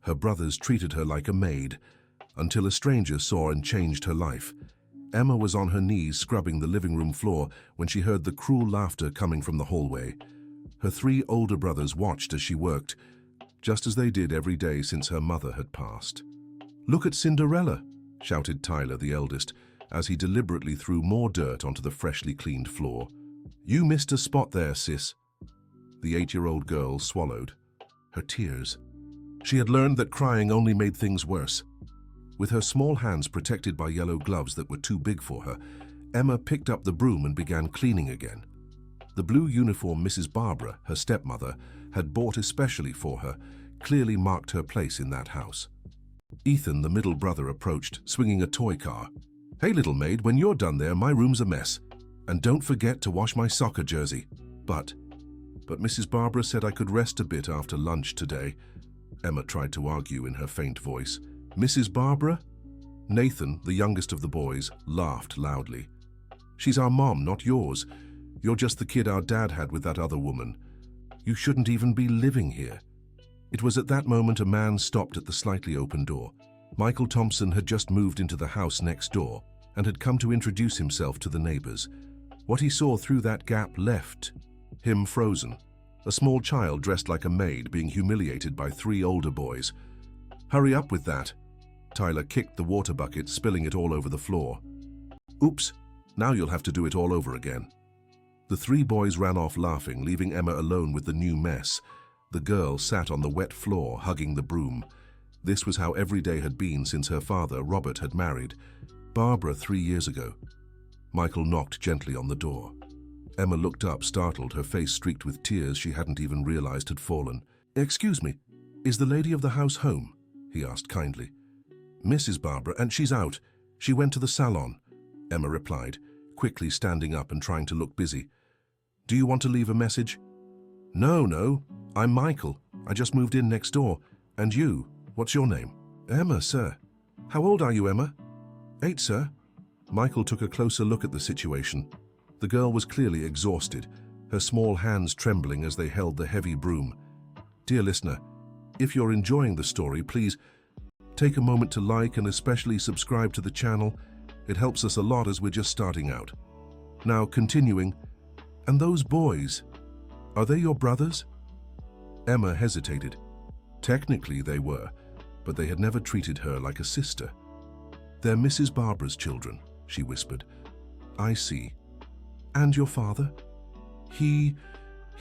Her brothers treated her like a maid, until a stranger saw and changed her life. Emma was on her knees scrubbing the living room floor when she heard the cruel laughter coming from the hallway. Her 3 older brothers watched as she worked, just as they did every day since her mother had passed. "Look at Cinderella," shouted Tyler, the eldest, as he deliberately threw more dirt onto the freshly cleaned floor. "You missed a spot there, sis." The 8-year-old girl swallowed. Her tears. She had learned that crying only made things worse. With her small hands protected by yellow gloves that were too big for her, Emma picked up the broom and began cleaning again. The blue uniform Mrs. Barbara, her stepmother, had bought especially for her, clearly marked her place in that house. Ethan, the middle brother, approached, swinging a toy car. "Hey, little maid, when you're done there, my room's a mess. And don't forget to wash my soccer jersey." But Mrs. Barbara said I could rest a bit after lunch today," Emma tried to argue in her faint voice. "Mrs. Barbara?" Nathan, the youngest of the boys, laughed loudly. "She's our mom, not yours. You're just the kid our dad had with that other woman. You shouldn't even be living here." It was at that moment a man stopped at the slightly open door. Michael Thompson had just moved into the house next door and had come to introduce himself to the neighbors. What he saw through that gap left him frozen. A small child dressed like a maid being humiliated by 3 older boys. "Hurry up with that." Tyler kicked the water bucket, spilling it all over the floor. "Oops, now you'll have to do it all over again." The 3 boys ran off laughing, leaving Emma alone with the new mess. The girl sat on the wet floor, hugging the broom. This was how every day had been since her father, Robert, had married Barbara 3 years ago. Michael knocked gently on the door. Emma looked up, startled, her face streaked with tears she hadn't even realized had fallen. "Excuse me, is the lady of the house home?" he asked kindly. "Mrs. Barbara, and she's out. She went to the salon," Emma replied, quickly standing up and trying to look busy. "Do you want to leave a message?" No, I'm Michael. I just moved in next door. And you, what's your name?" "Emma, sir." "How old are you, Emma?" "8, sir." Michael took a closer look at the situation. The girl was clearly exhausted, her small hands trembling as they held the heavy broom. Dear listener, if you're enjoying the story, please take a moment to like and especially subscribe to the channel. It helps us a lot as we're just starting out. Now, continuing, and those boys, are they your brothers? Emma hesitated. Technically they were, but they had never treated her like a sister. "They're Mrs. Barbara's children," she whispered. "I see. And your father?" He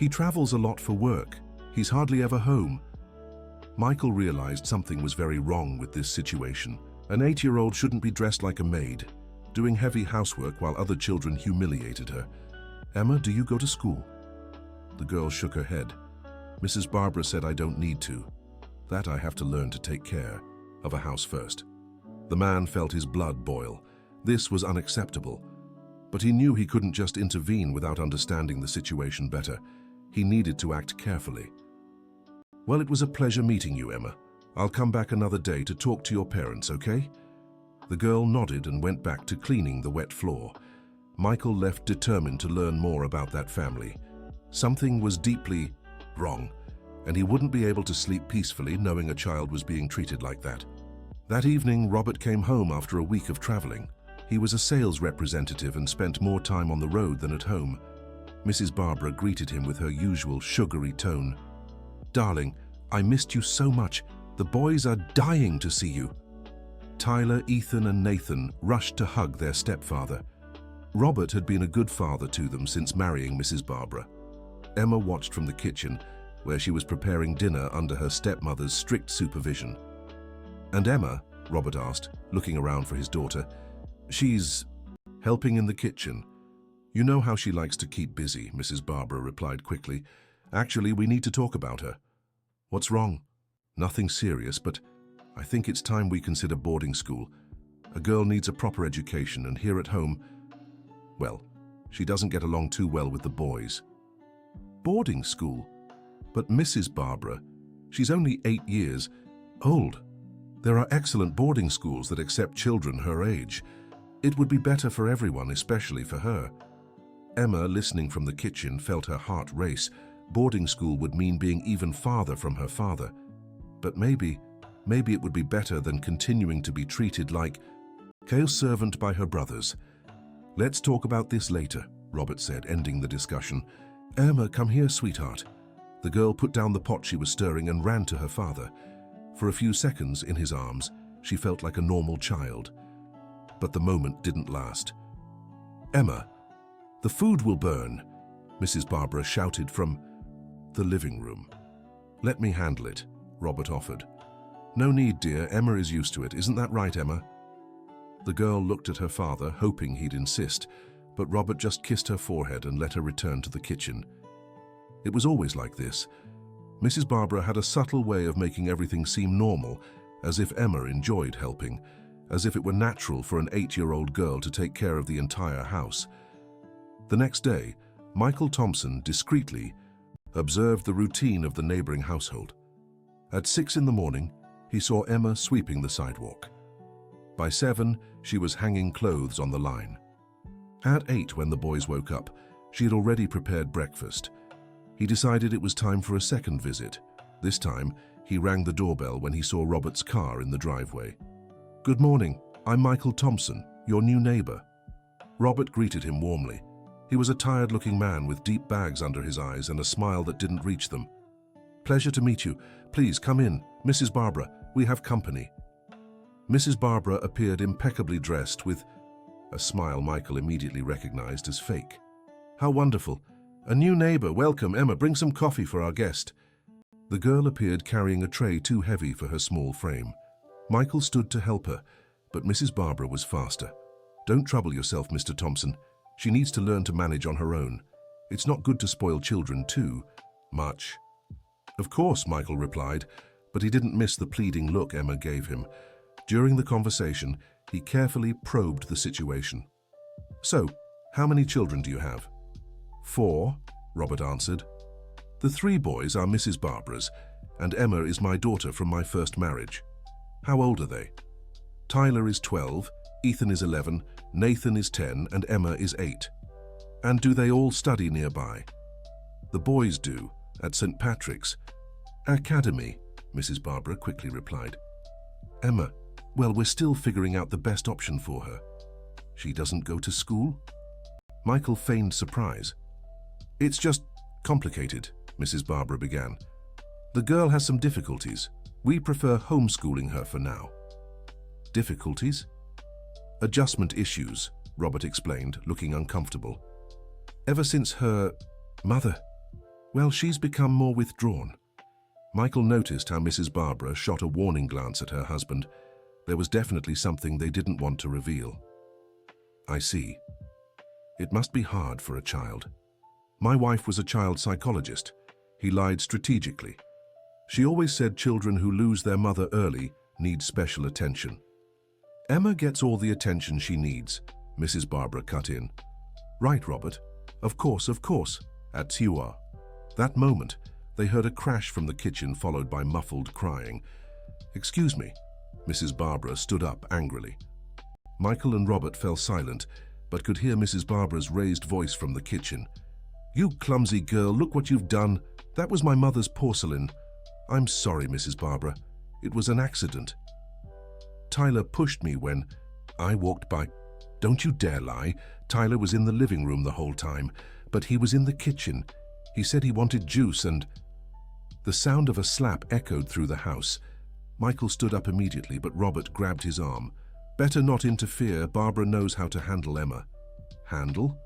travels a lot for work. He's hardly ever home." Michael realized something was very wrong with this situation. An 8-year-old shouldn't be dressed like a maid, doing heavy housework while other children humiliated her. "Emma, do you go to school?" The girl shook her head. "Mrs. Barbara said I don't need to. That I have to learn to take care of a house first." The man felt his blood boil. This was unacceptable. But he knew he couldn't just intervene without understanding the situation better. He needed to act carefully. "Well, it was a pleasure meeting you, Emma. I'll come back another day to talk to your parents, okay?" The girl nodded and went back to cleaning the wet floor. Michael left determined to learn more about that family. Something was deeply wrong, and he wouldn't be able to sleep peacefully knowing a child was being treated like that. That evening, Robert came home after a week of traveling. He was a sales representative and spent more time on the road than at home. Mrs. Barbara greeted him with her usual sugary tone. "Darling, I missed you so much. The boys are dying to see you." Tyler, Ethan, and Nathan rushed to hug their stepfather. Robert had been a good father to them since marrying Mrs. Barbara. Emma watched from the kitchen, where she was preparing dinner under her stepmother's strict supervision. "And Emma?" Robert asked, looking around for his daughter. "She's helping in the kitchen. You know how she likes to keep busy," Mrs. Barbara replied quickly. "Actually, we need to talk about her." "What's wrong?" "Nothing serious, but I think it's time we consider boarding school. A girl needs a proper education, and here at home, well, she doesn't get along too well with the boys." "Boarding school? But Mrs. Barbara, she's only 8 years old. There are excellent boarding schools that accept children her age. It would be better for everyone, especially for her." Emma, listening from the kitchen, felt her heart race. Boarding school would mean being even farther from her father. But maybe Maybe it would be better than continuing to be treated like a servant by her brothers. "Let's talk about this later," Robert said, ending the discussion. "Emma, come here, sweetheart." The girl put down the pot she was stirring and ran to her father. For a few seconds, in his arms, she felt like a normal child. But the moment didn't last. "Emma, the food will burn," Mrs. Barbara shouted from the living room. "Let me handle it," Robert offered. "No need, dear. Emma is used to it. Isn't that right, Emma?" The girl looked at her father, hoping he'd insist, but Robert just kissed her forehead and let her return to the kitchen. It was always like this. Mrs. Barbara had a subtle way of making everything seem normal, as if Emma enjoyed helping, as if it were natural for an 8-year-old girl to take care of the entire house. The next day, Michael Thompson discreetly observed the routine of the neighboring household. At 6 in the morning, he saw Emma sweeping the sidewalk. By 7, she was hanging clothes on the line. At 8, when the boys woke up, she had already prepared breakfast. He decided it was time for a second visit. This time, he rang the doorbell when he saw Robert's car in the driveway. "Good morning, I'm Michael Thompson, your new neighbor." Robert greeted him warmly. He was a tired-looking man with deep bags under his eyes and a smile that didn't reach them. "Pleasure to meet you. Please come in. Mrs. Barbara, we have company." Mrs. Barbara appeared impeccably dressed with a smile Michael immediately recognized as fake. "How wonderful. A new neighbor. Welcome, Emma. Bring some coffee for our guest." The girl appeared carrying a tray too heavy for her small frame. Michael stood to help her, but Mrs. Barbara was faster. "Don't trouble yourself, Mr. Thompson. She needs to learn to manage on her own. It's not good to spoil children too much." "Of course," Michael replied, but he didn't miss the pleading look Emma gave him. During the conversation, he carefully probed the situation. "So, how many children do you have?" "4, Robert answered. "The 3 boys are Mrs. Barbara's, and Emma is my daughter from my first marriage." "How old are they?" "Tyler is 12, Ethan is 11, Nathan is 10, and Emma is 8. "And do they all study nearby?" "The boys do, at St. Patrick's Academy," Mrs. Barbara quickly replied. "Emma, well, we're still figuring out the best option for her." "She doesn't go to school?" Michael feigned surprise. "It's just complicated," Mrs. Barbara began. "The girl has some difficulties. We prefer homeschooling her for now." "Difficulties?" "Adjustment issues," Robert explained, looking uncomfortable. "Ever since her mother, well, she's become more withdrawn." Michael noticed how Mrs. Barbara shot a warning glance at her husband. There was definitely something they didn't want to reveal. "I see. It must be hard for a child. My wife was a child psychologist." He lied strategically. "She always said children who lose their mother early need special attention." "Emma gets all the attention she needs," Mrs. Barbara cut in. "Right, Robert. Of course, at Tiwa." That moment, they heard a crash from the kitchen followed by muffled crying. "Excuse me." Mrs. Barbara stood up angrily. Michael and Robert fell silent, but could hear Mrs. Barbara's raised voice from the kitchen. "You clumsy girl, look what you've done. That was my mother's porcelain." "I'm sorry, Mrs. Barbara. It was an accident. Tyler pushed me when I walked by." "Don't you dare lie. Tyler was in the living room the whole time, but he was in the kitchen. He said he wanted juice and—" The sound of a slap echoed through the house. Michael stood up immediately, but Robert grabbed his arm. "Better not interfere. Barbara knows how to handle Emma." "Handle?"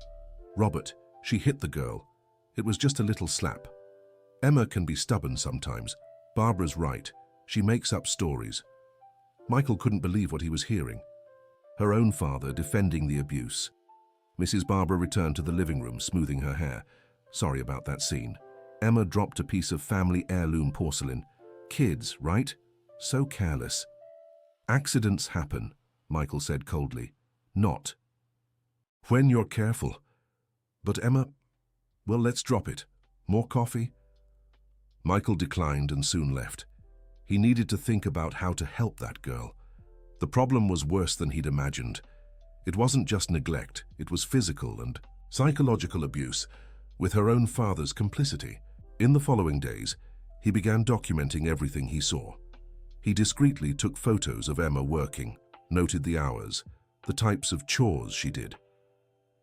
"Robert, she hit the girl. It was just a little slap. Emma can be stubborn sometimes. Barbara's right. She makes up stories." Michael couldn't believe what he was hearing. Her own father defending the abuse. Mrs. Barbara returned to the living room, smoothing her hair. "Sorry about that scene." Emma dropped a piece of family heirloom porcelain. "Kids, right? So careless." "Accidents happen," Michael said coldly. "Not when you're careful." "But Emma, well, let's drop it. More coffee?" Michael declined and soon left. He needed to think about how to help that girl. The problem was worse than he'd imagined. It wasn't just neglect, it was physical and psychological abuse, with her own father's complicity. In the following days, he began documenting everything he saw. He discreetly took photos of Emma working, noted the hours, the types of chores she did.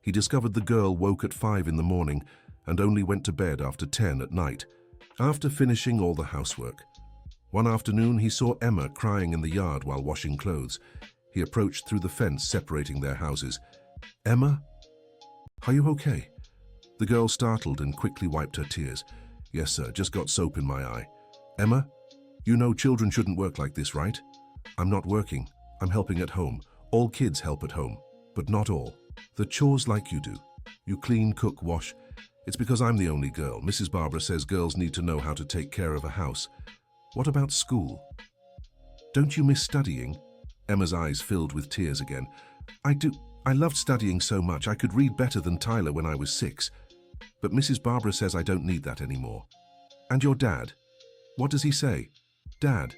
He discovered the girl woke at 5 in the morning and only went to bed after 10 at night, after finishing all the housework. One afternoon, he saw Emma crying in the yard while washing clothes. He approached through the fence separating their houses. "Emma? Are you okay?" The girl startled and quickly wiped her tears. "Yes, sir, just got soap in my eye." "Emma, you know children shouldn't work like this, right?" "I'm not working. I'm helping at home. All kids help at home, but not all. The chores like you do. You clean, cook, wash. It's because I'm the only girl. Mrs. Barbara says girls need to know how to take care of a house. What about school? Don't you miss studying?" Emma's eyes filled with tears again. "I do. I loved studying so much. I could read better than Tyler when I was 6. But Mrs. Barbara says I don't need that anymore." "And your dad? What does he say?" "Dad?"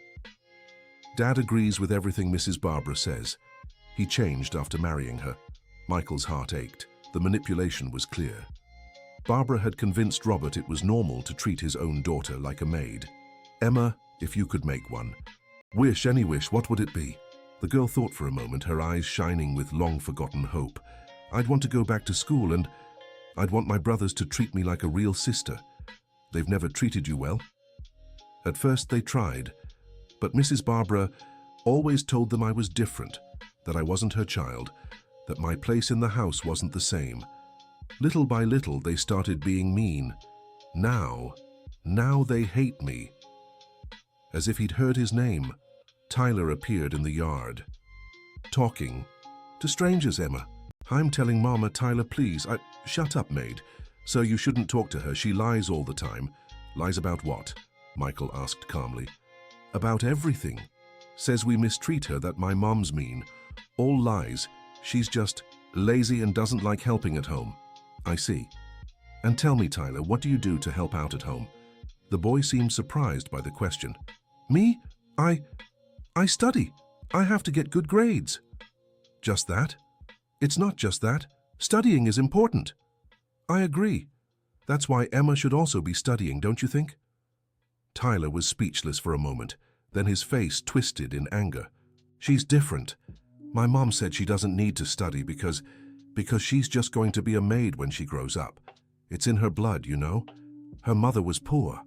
"Dad agrees with everything Mrs. Barbara says. He changed after marrying her." Michael's heart ached. The manipulation was clear. Barbara had convinced Robert it was normal to treat his own daughter like a maid. "Emma, if you could make one wish, any wish, what would it be?" The girl thought for a moment, her eyes shining with long-forgotten hope. "I'd want to go back to school, and I'd want my brothers to treat me like a real sister. They've never treated you well?" At first they tried, but Mrs. Barbara always told them I was different, that I wasn't her child, that my place in the house wasn't the same. Little by little, they started being mean. Now they hate me. As if he'd heard his name, Tyler appeared in the yard. "Talking to strangers, Emma. I'm telling Mama, Tyler, please." "Shut up, Maid. Sir, you shouldn't talk to her. She lies all the time." "Lies about what?" Michael asked calmly. "About everything. Says we mistreat her, that my mom's mean. All lies. She's just lazy and doesn't like helping at home." "I see. And tell me, Tyler, what do you do to help out at home?" The boy seemed surprised by the question. "Me? I study. I have to get good grades." "Just that?" "It's not just that. Studying is important." "I agree. That's why Emma should also be studying, don't you think?" Tyler was speechless for a moment, then his face twisted in anger. "She's different. My mom said she doesn't need to study because she's just going to be a maid when she grows up. It's in her blood, you know. Her mother was poor."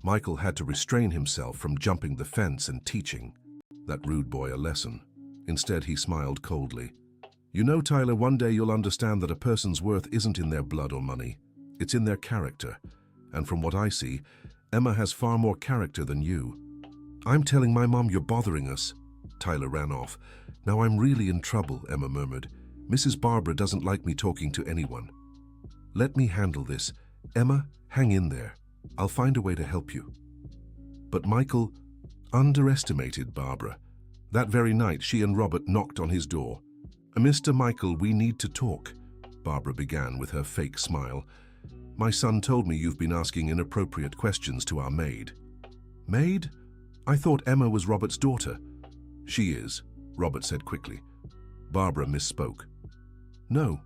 Michael had to restrain himself from jumping the fence and teaching that rude boy a lesson. Instead, he smiled coldly. "You know, Tyler, one day you'll understand that a person's worth isn't in their blood or money. It's in their character. And from what I see, Emma has far more character than you." "I'm telling my mom you're bothering us." Tyler ran off. "Now I'm really in trouble," Emma murmured. "Mrs. Barbara doesn't like me talking to anyone." "Let me handle this. Emma, hang in there. I'll find a way to help you." But Michael underestimated Barbara. That very night, she and Robert knocked on his door. "Mr. Michael, we need to talk," Barbara began with her fake smile. "My son told me you've been asking inappropriate questions to our maid." "Maid? I thought Emma was Robert's daughter." "She is," Robert said quickly. Barbara misspoke. "No.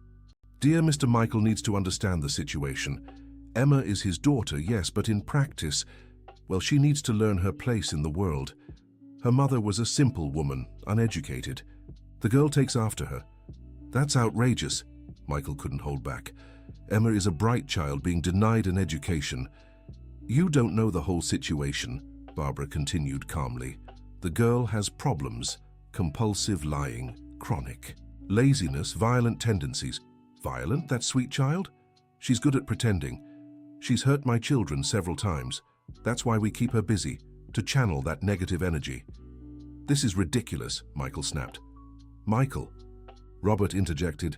Dear Mr. Michael needs to understand the situation. Emma is his daughter, yes, but in practice, well, she needs to learn her place in the world. Her mother was a simple woman, uneducated. The girl takes after her. That's outrageous." Michael couldn't hold back. "Emma is a bright child being denied an education." "You don't know the whole situation," Barbara continued calmly. "The girl has problems, compulsive lying, chronic, laziness, violent tendencies." "Violent, that sweet child? She's good at pretending. She's hurt my children several times. That's why we keep her busy, to channel that negative energy." "This is ridiculous," Michael snapped. "Michael," Robert interjected,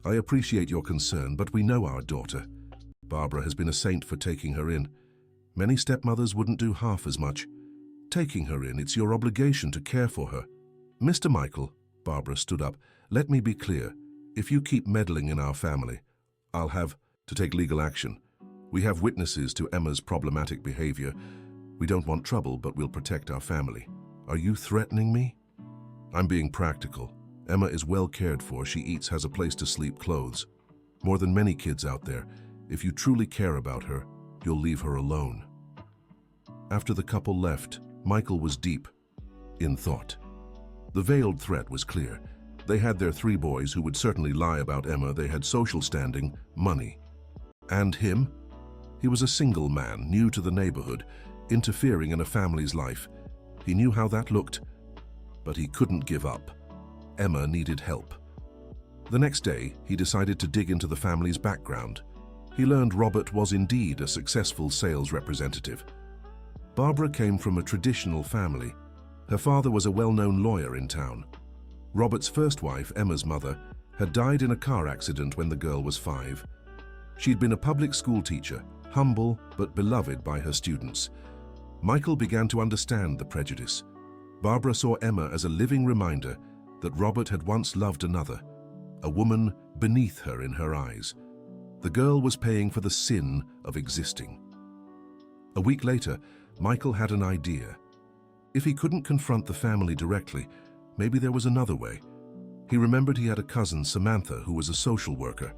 "I appreciate your concern, but we know our daughter. Barbara has been a saint for taking her in. Many stepmothers wouldn't do half as much. Taking her in, it's your obligation to care for her." "Mr. Michael," Barbara stood up, "let me be clear. If you keep meddling in our family, I'll have to take legal action. We have witnesses to Emma's problematic behavior. We don't want trouble, but we'll protect our family." "Are you threatening me?" "I'm being practical. Emma is well cared for. She eats, has a place to sleep, clothes. More than many kids out there. If you truly care about her, you'll leave her alone." After the couple left, Michael was deep in thought. The veiled threat was clear. They had their 3 boys who would certainly lie about Emma. They had social standing, money. And him? He was a single man, new to the neighborhood, interfering in a family's life. He knew how that looked, but he couldn't give up. Emma needed help. The next day, he decided to dig into the family's background. He learned Robert was indeed a successful sales representative. Barbara came from a traditional family. Her father was a well-known lawyer in town. Robert's first wife, Emma's mother, had died in a car accident when the girl was 5. She'd been a public school teacher, humble but beloved by her students. Michael began to understand the prejudice. Barbara saw Emma as a living reminder that Robert had once loved another, a woman beneath her in her eyes. The girl was paying for the sin of existing. A week later, Michael had an idea. If he couldn't confront the family directly, maybe there was another way. He remembered he had a cousin, Samantha, who was a social worker.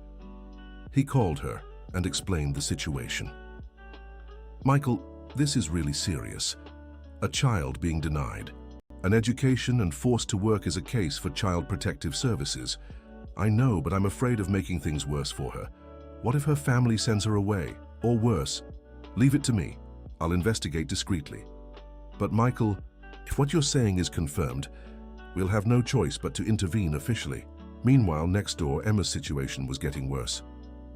He called her and explained the situation. "Michael, this is really serious. A child being denied. An education and forced to work as a case for Child Protective Services. I know, but I'm afraid of making things worse for her. What if her family sends her away? Or worse? Leave it to me. I'll investigate discreetly. But Michael, if what you're saying is confirmed, we'll have no choice but to intervene officially." Meanwhile, next door, Emma's situation was getting worse.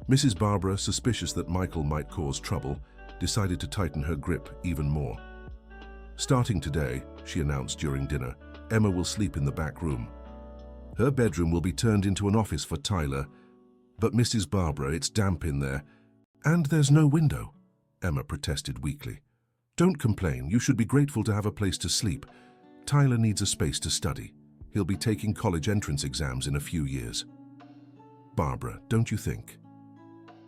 Mrs. Barbara, suspicious that Michael might cause trouble, decided to tighten her grip even more. "Starting today," she announced during dinner, "Emma will sleep in the back room. Her bedroom will be turned into an office for Tyler. But Mrs. Barbara, it's damp in there. And there's no window," Emma protested weakly. "Don't complain. You should be grateful to have a place to sleep. Tyler needs a space to study. He'll be taking college entrance exams in a few years." "Barbara, don't you think?"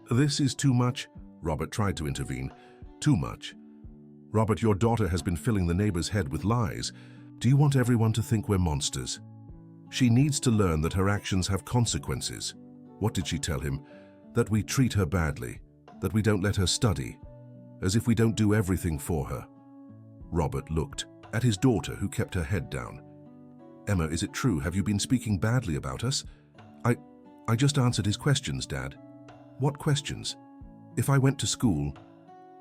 "This is too much," Robert tried to intervene. "Too much. Robert, your daughter has been filling the neighbor's head with lies. Do you want everyone to think we're monsters? She needs to learn that her actions have consequences." What did she tell him? That we treat her badly, that we don't let her study, as if we don't do everything for her. Robert looked at his daughter, who kept her head down. "Emma, is it true? Have you been speaking badly about us?" I just answered his questions, Dad." "What questions?" "If I went to school,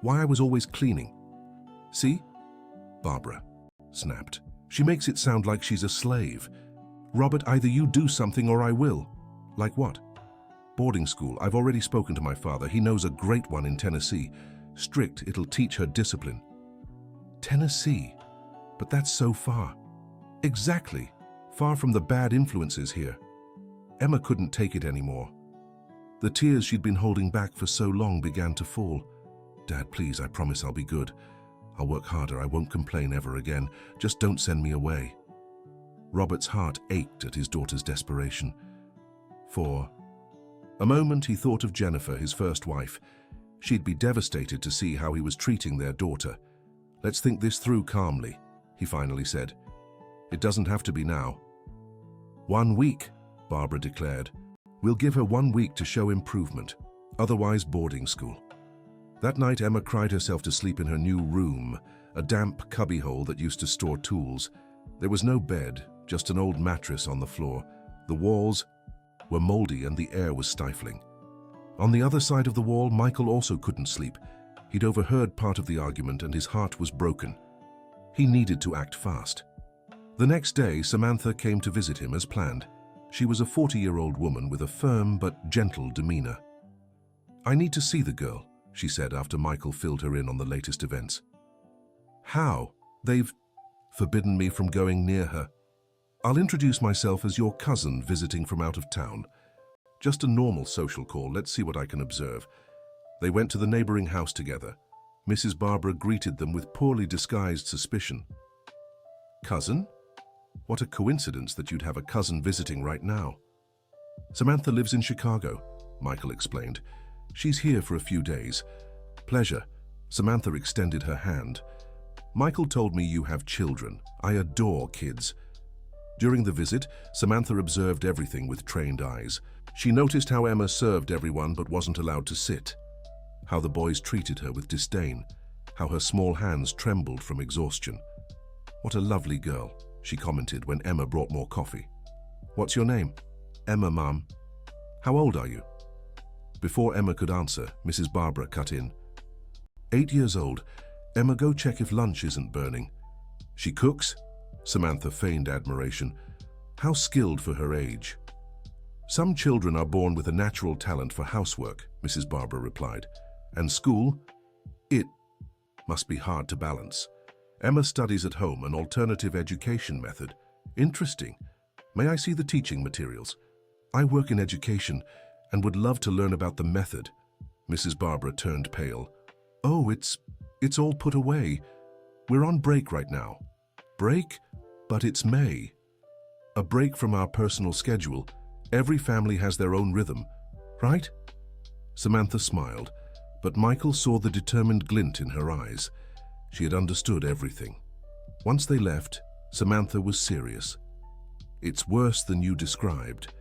why I was always cleaning." "See?" Barbara snapped. "She makes it sound like she's a slave. Robert, either you do something or I will." "Like what?" "Boarding school. I've already spoken to my father. He knows a great one in Tennessee. Strict, it'll teach her discipline." "Tennessee? But that's so far." "Exactly. Far from the bad influences here." Emma couldn't take it anymore. The tears she'd been holding back for so long began to fall. "Dad, please, I promise I'll be good. I'll work harder. I won't complain ever again. Just don't send me away." Robert's heart ached at his daughter's desperation. For a moment he thought of Jennifer, his first wife. She'd be devastated to see how he was treating their daughter. "Let's think this through calmly," he finally said. "It doesn't have to be now." "1 week," Barbara declared. "We'll give her 1 week to show improvement. Otherwise, boarding school." That night, Emma cried herself to sleep in her new room, a damp cubbyhole that used to store tools. There was no bed, just an old mattress on the floor. The walls were moldy and the air was stifling. On the other side of the wall, Michael also couldn't sleep. He'd overheard part of the argument and his heart was broken. He needed to act fast. The next day, Samantha came to visit him as planned. She was a 40-year-old woman with a firm but gentle demeanor. "I need to see the girl," she said after Michael filled her in on the latest events. "How? They've forbidden me from going near her." "I'll introduce myself as your cousin visiting from out of town. Just a normal social call. Let's see what I can observe." They went to the neighboring house together. Mrs. Barbara greeted them with poorly disguised suspicion. "Cousin? What a coincidence that you'd have a cousin visiting right now." "Samantha lives in Chicago," Michael explained. "She's here for a few days." "Pleasure." Samantha extended her hand. "Michael told me you have children. I adore kids." During the visit, Samantha observed everything with trained eyes. She noticed how Emma served everyone but wasn't allowed to sit, how the boys treated her with disdain, how her small hands trembled from exhaustion. "What a lovely girl," she commented when Emma brought more coffee. "What's your name?" "Emma, Mum." "How old are you?" Before Emma could answer, Mrs. Barbara cut in. 8 years old. Emma, go check if lunch isn't burning." "She cooks?" Samantha feigned admiration. "How skilled for her age." "Some children are born with a natural talent for housework," Mrs. Barbara replied. "And school? It must be hard to balance." "Emma studies at home, an alternative education method." "Interesting. May I see the teaching materials?" "I work in education and would love to learn about the method." Mrs. Barbara turned pale. "Oh, it's all put away. We're on break right now." "Break? But it's May." "A break from our personal schedule. Every family has their own rhythm, right?" Samantha smiled, but Michael saw the determined glint in her eyes. She had understood everything. Once they left, Samantha was serious. "It's worse than you described.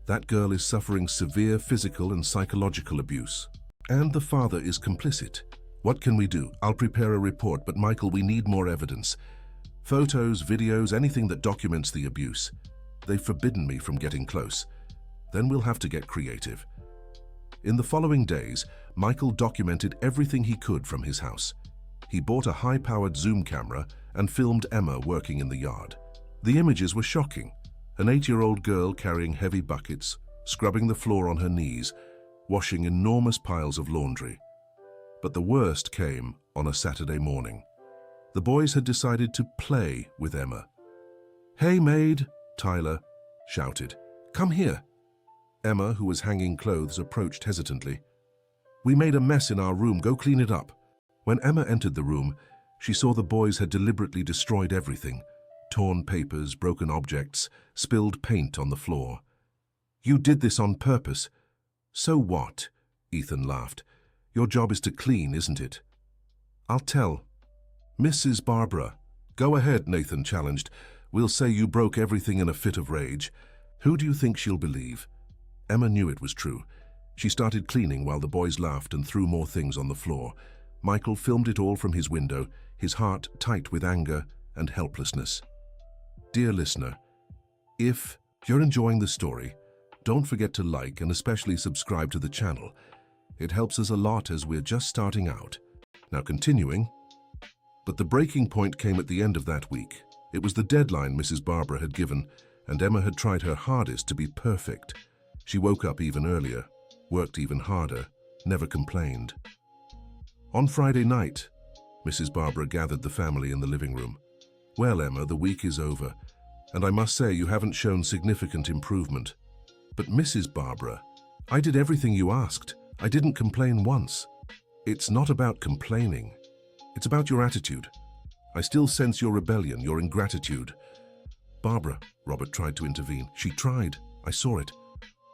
That girl is suffering severe physical and psychological abuse. And the father is complicit. What can we do? I'll prepare a report, but Michael, we need more evidence. Photos, videos, anything that documents the abuse. They've forbidden me from getting close. Then we'll have to get creative." In the following days, Michael documented everything he could from his house. He bought a high-powered zoom camera and filmed Emma working in the yard. The images were shocking. An 8-year-old girl carrying heavy buckets, scrubbing the floor on her knees, washing enormous piles of laundry. But the worst came on a Saturday morning. The boys had decided to play with Emma. "Hey, Maid," Tyler shouted. "Come here." Emma, who was hanging clothes, approached hesitantly. "We made a mess in our room. Go clean it up." When Emma entered the room, she saw the boys had deliberately destroyed everything. Torn papers, broken objects, spilled paint on the floor. "You did this on purpose." "So what?" Ethan laughed. "Your job is to clean, isn't it?" "I'll tell." "Mrs. Barbara." "Go ahead," Nathan challenged. "We'll say you broke everything in a fit of rage. Who do you think she'll believe?" Emma knew it was true. She started cleaning while the boys laughed and threw more things on the floor. Michael filmed it all from his window, his heart tight with anger and helplessness. Dear listener, if you're enjoying the story, don't forget to like and especially subscribe to the channel. It helps us a lot as we're just starting out. Now continuing. But the breaking point came at the end of that week. It was the deadline Mrs. Barbara had given, and Emma had tried her hardest to be perfect. She woke up even earlier, worked even harder, never complained. On Friday night, Mrs. Barbara gathered the family in the living room. "Well, Emma, the week is over, and I must say you haven't shown significant improvement." "But Mrs. Barbara, I did everything you asked. I didn't complain once." "It's not about complaining. It's about your attitude. I still sense your rebellion, your ingratitude." "Barbara," Robert tried to intervene. "She tried. I saw it."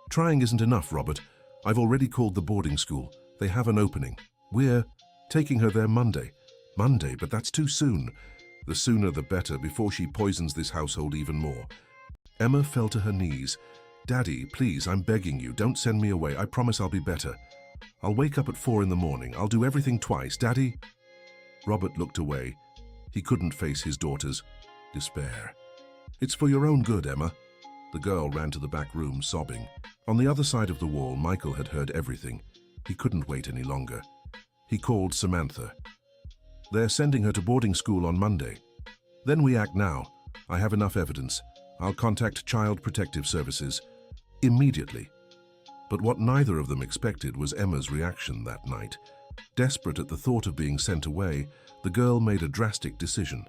"Trying isn't enough, Robert. I've already called the boarding school. They have an opening. We're taking her there Monday." "Monday? But that's too soon." "The sooner the better, before she poisons this household even more." Emma fell to her knees. "Daddy, please, I'm begging you, don't send me away. I promise I'll be better. I'll wake up at 4 in the morning. I'll do everything twice. Daddy?" Robert looked away. He couldn't face his daughter's despair. "It's for your own good, Emma." The girl ran to the back room, sobbing. On the other side of the wall, Michael had heard everything. He couldn't wait any longer. He called Samantha. "They're sending her to boarding school on Monday." "Then we act now. I have enough evidence. I'll contact Child Protective Services immediately." But what neither of them expected was Emma's reaction that night. Desperate at the thought of being sent away, the girl made a drastic decision.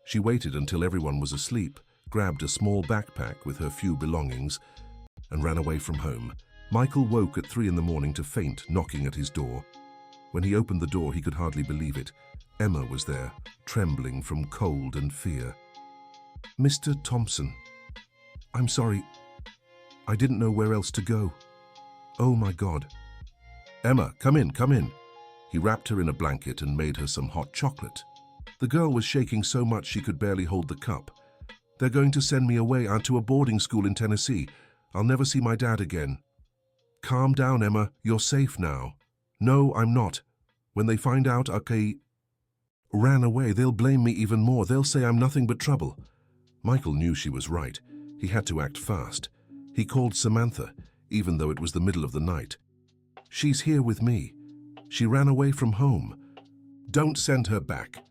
She waited until everyone was asleep, grabbed a small backpack with her few belongings, and ran away from home. Michael woke at 3 in the morning to faint, knocking at his door. When he opened the door, he could hardly believe it. Emma was there, trembling from cold and fear. "Mr. Thompson, I'm sorry. I didn't know where else to go. Oh my God." "Emma, come in, come in." He wrapped her in a blanket and made her some hot chocolate. The girl was shaking so much she could barely hold the cup. "They're going to send me away to a boarding school in Tennessee. I'll never see my dad again." "Calm down, Emma. You're safe now." "No, I'm not. When they find out, okay." ran away. They'll blame me even more. They'll say I'm nothing but trouble. Michael knew she was right. He had to act fast. He called Samantha, even though it was the middle of the night. She's here with me. She ran away from home. Don't send her back.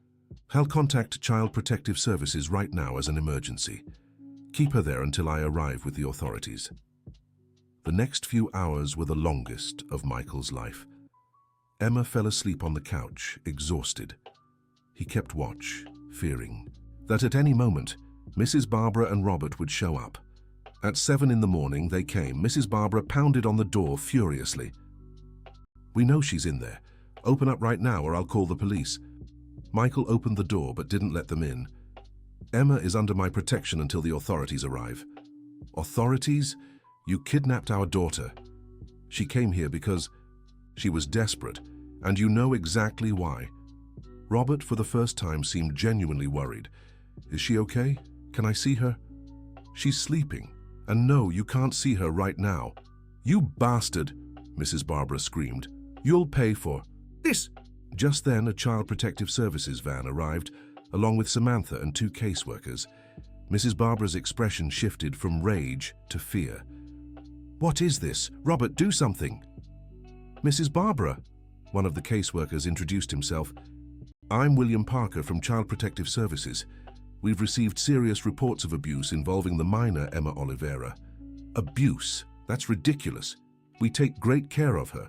I'll contact Child Protective Services right now as an emergency. Keep her there until I arrive with the authorities. The next few hours were the longest of Michael's life. Emma fell asleep on the couch, exhausted. He kept watch, fearing that at any moment, Mrs. Barbara and Robert would show up. At 7 in the morning, they came. Mrs. Barbara pounded on the door furiously. We know she's in there. Open up right now or I'll call the police. Michael opened the door but didn't let them in. Emma is under my protection until the authorities arrive. Authorities? You kidnapped our daughter. She came here because she was desperate, and you know exactly why. Robert, for the first time, seemed genuinely worried. Is she okay? Can I see her? She's sleeping. And no, you can't see her right now. You bastard, Mrs. Barbara screamed. You'll pay for this. Just then, a Child Protective Services van arrived, along with Samantha and 2 caseworkers. Mrs. Barbara's expression shifted from rage to fear. What is this? Robert, do something. Mrs. Barbara, one of the caseworkers introduced himself. I'm William Parker from Child Protective Services. We've received serious reports of abuse involving the minor Emma Oliveira. Abuse? That's ridiculous. We take great care of her.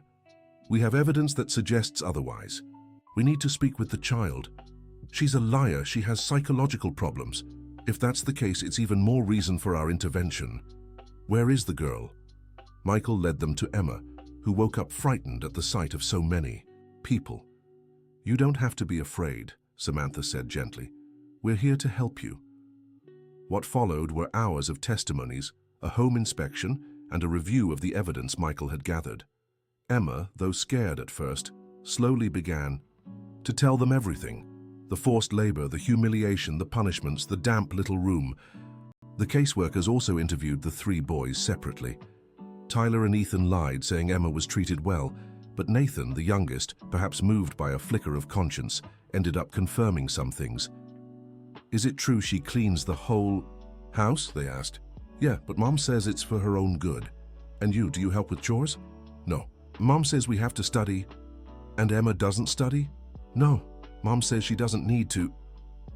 We have evidence that suggests otherwise. We need to speak with the child. She's a liar. She has psychological problems. If that's the case, it's even more reason for our intervention. Where is the girl? Michael led them to Emma, who woke up frightened at the sight of so many people. You don't have to be afraid, Samantha said gently. We're here to help you. What followed were hours of testimonies, a home inspection, and a review of the evidence Michael had gathered. Emma, though scared at first, slowly began to tell them everything. The forced labor, the humiliation, the punishments, the damp little room. The caseworkers also interviewed the 3 boys separately. Tyler and Ethan lied, saying Emma was treated well, but Nathan, the youngest, perhaps moved by a flicker of conscience, ended up confirming some things. Is it true she cleans the whole house? They asked. Yeah, but Mom says it's for her own good. And you, do you help with chores? No. Mom says we have to study. And Emma doesn't study? No. Mom says she doesn't need to.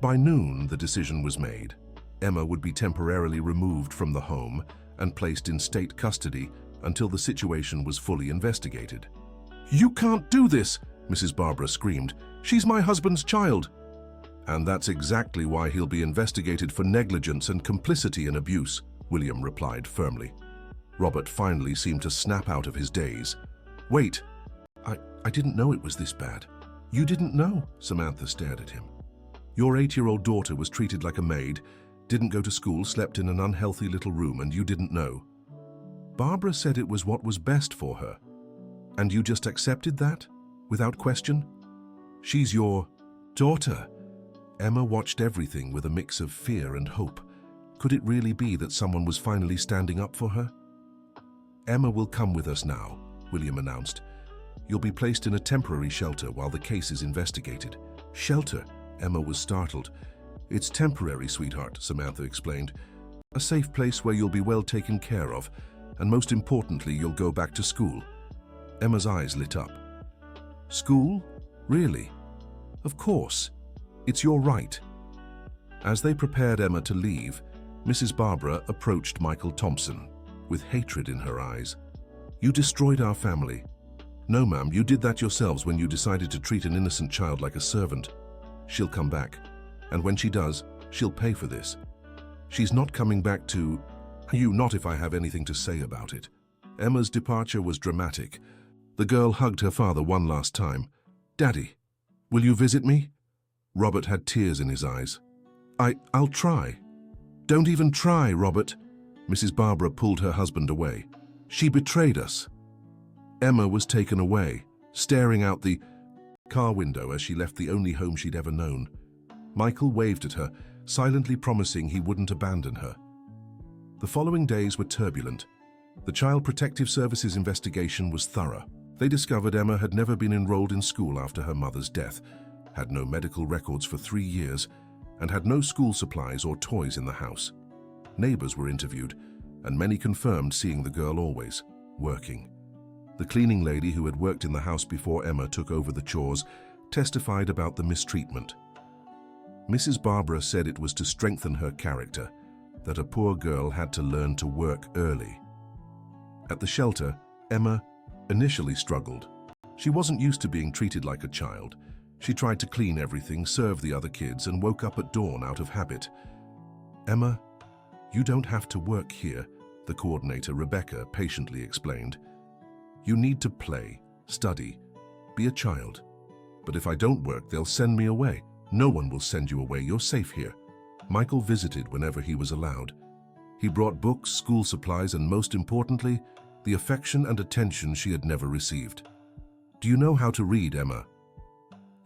By noon, the decision was made. Emma would be temporarily removed from the home and placed in state custody until the situation was fully investigated. You can't do this, Mrs. Barbara screamed. She's my husband's child. And that's exactly why he'll be investigated for negligence and complicity in abuse, William replied firmly. Robert finally seemed to snap out of his daze. Wait, I didn't know it was this bad. You didn't know? Samantha stared at him. Your 8-year-old daughter was treated like a maid, didn't go to school, slept in an unhealthy little room, and you didn't know. Barbara said it was what was best for her. And you just accepted that? Without question? She's your daughter. Emma watched everything with a mix of fear and hope. Could it really be that someone was finally standing up for her? Emma will come with us now, William announced. You'll be placed in a temporary shelter while the case is investigated. Shelter? Emma was startled. It's temporary, sweetheart, Samantha explained. A safe place where you'll be well taken care of, and most importantly, you'll go back to school. Emma's eyes lit up. School? Really? Of course. It's your right. As they prepared Emma to leave, Mrs. Barbara approached Michael Thompson, with hatred in her eyes. You destroyed our family. No, ma'am, you did that yourselves when you decided to treat an innocent child like a servant. She'll come back, and when she does, she'll pay for this. She's not coming back to you, not if I have anything to say about it. Emma's departure was dramatic. The girl hugged her father one last time. Daddy, will you visit me? Robert had tears in his eyes. I'll try. Don't even try, Robert. Mrs. Barbara pulled her husband away. She betrayed us. Emma was taken away, staring out the car window as she left the only home she'd ever known. Michael waved at her, silently promising he wouldn't abandon her. The following days were turbulent. The Child Protective Services investigation was thorough. They discovered Emma had never been enrolled in school after her mother's death, had no medical records for 3 years, and had no school supplies or toys in the house. Neighbors were interviewed, and many confirmed seeing the girl always working. The cleaning lady who had worked in the house before Emma took over the chores testified about the mistreatment. Mrs. Barbara said it was to strengthen her character, that a poor girl had to learn to work early. At the shelter, Emma initially struggled. She wasn't used to being treated like a child. She tried to clean everything, serve the other kids, and woke up at dawn out of habit. "Emma, you don't have to work here," the coordinator, Rebecca, patiently explained. "You need to play, study, be a child. But if I don't work, they'll send me away." "No one will send you away. You're safe here." Michael visited whenever he was allowed. He brought books, school supplies, and most importantly, the affection and attention she had never received. "Do you know how to read, Emma?"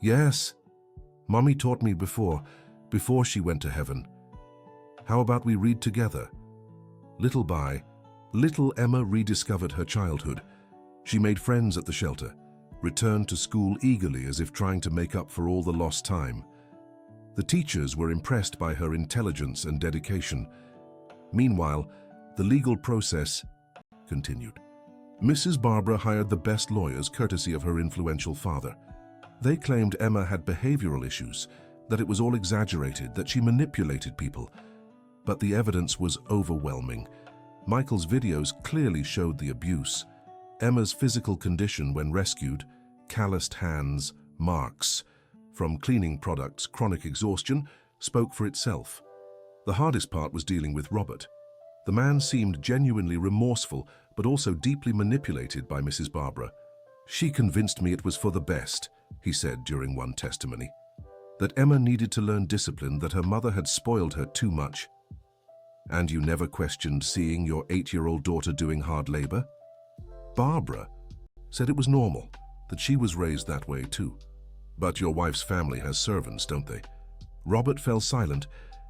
"Yes. Mommy taught me before she went to heaven." "How about we read together?" Little by little, Emma rediscovered her childhood. She made friends at the shelter, returned to school eagerly as if trying to make up for all the lost time. The teachers were impressed by her intelligence and dedication. Meanwhile, the legal process continued. Mrs. Barbara hired the best lawyers courtesy of her influential father. They claimed Emma had behavioral issues, that it was all exaggerated, that she manipulated people. But the evidence was overwhelming. Michael's videos clearly showed the abuse. Emma's physical condition when rescued, calloused hands, marks from cleaning products, chronic exhaustion, spoke for itself. The hardest part was dealing with Robert. The man seemed genuinely remorseful, but also deeply manipulated by Mrs. Barbara. "She convinced me it was for the best," he said during one testimony. That Emma needed to learn discipline, that her mother had spoiled her too much. "And you never questioned seeing your 8-year-old daughter doing hard labor?" Barbara said it was normal, that she was raised that way too. "But your wife's family has servants, don't they?" Robert fell silent,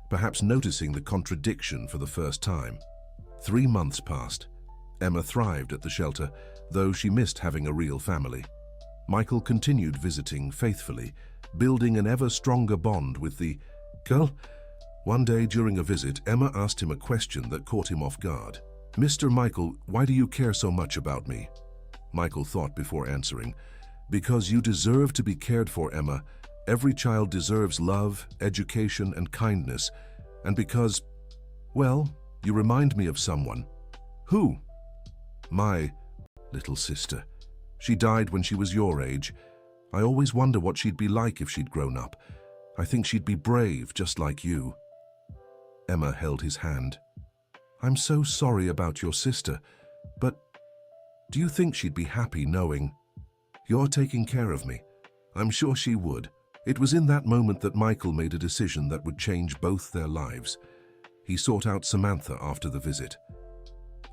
perhaps noticing the contradiction for the first time. 3 months passed. Emma thrived at the shelter, though she missed having a real family. Michael continued visiting faithfully, building an ever stronger bond with the girl. One day during a visit, Emma asked him a question that caught him off guard. "Mr. Michael, why do you care so much about me?" Michael thought before answering. "Because you deserve to be cared for, Emma. Every child deserves love, education, and kindness. And because, well, you remind me of someone." "Who?" "My little sister. She died when she was your age. I always wonder what she'd be like if she'd grown up. I think she'd be brave, just like you." Emma held his hand. "I'm so sorry about your sister, but do you think she'd be happy knowing you're taking care of me?" "I'm sure she would." It was in that moment that Michael made a decision that would change both their lives. He sought out Samantha after the visit.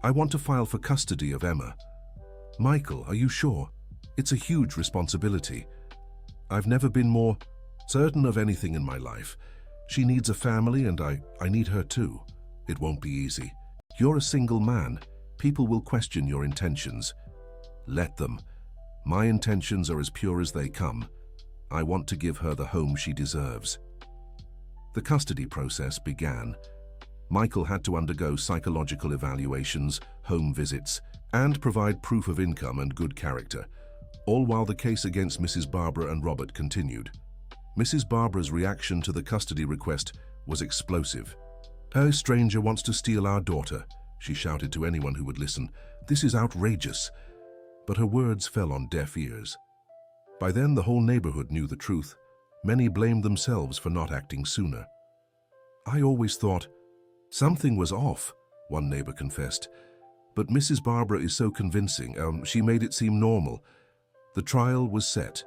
"I want to file for custody of Emma." "Michael, are you sure? It's a huge responsibility. I've never been more certain of anything in my life. She needs a family and I need her too. It won't be easy. You're a single man. People will question your intentions. Let them. My intentions are as pure as they come. I want to give her the home she deserves." The custody process began. Michael had to undergo psychological evaluations, home visits, and provide proof of income and good character, all while the case against Mrs. Barbara and Robert continued. Mrs. Barbara's reaction to the custody request was explosive. "A stranger wants to steal our daughter," she shouted to anyone who would listen. "This is outrageous." But her words fell on deaf ears. By then, the whole neighborhood knew the truth. Many blamed themselves for not acting sooner. "I always thought something was off," one neighbor confessed. "But Mrs. Barbara is so convincing. She made it seem normal." The trial was set.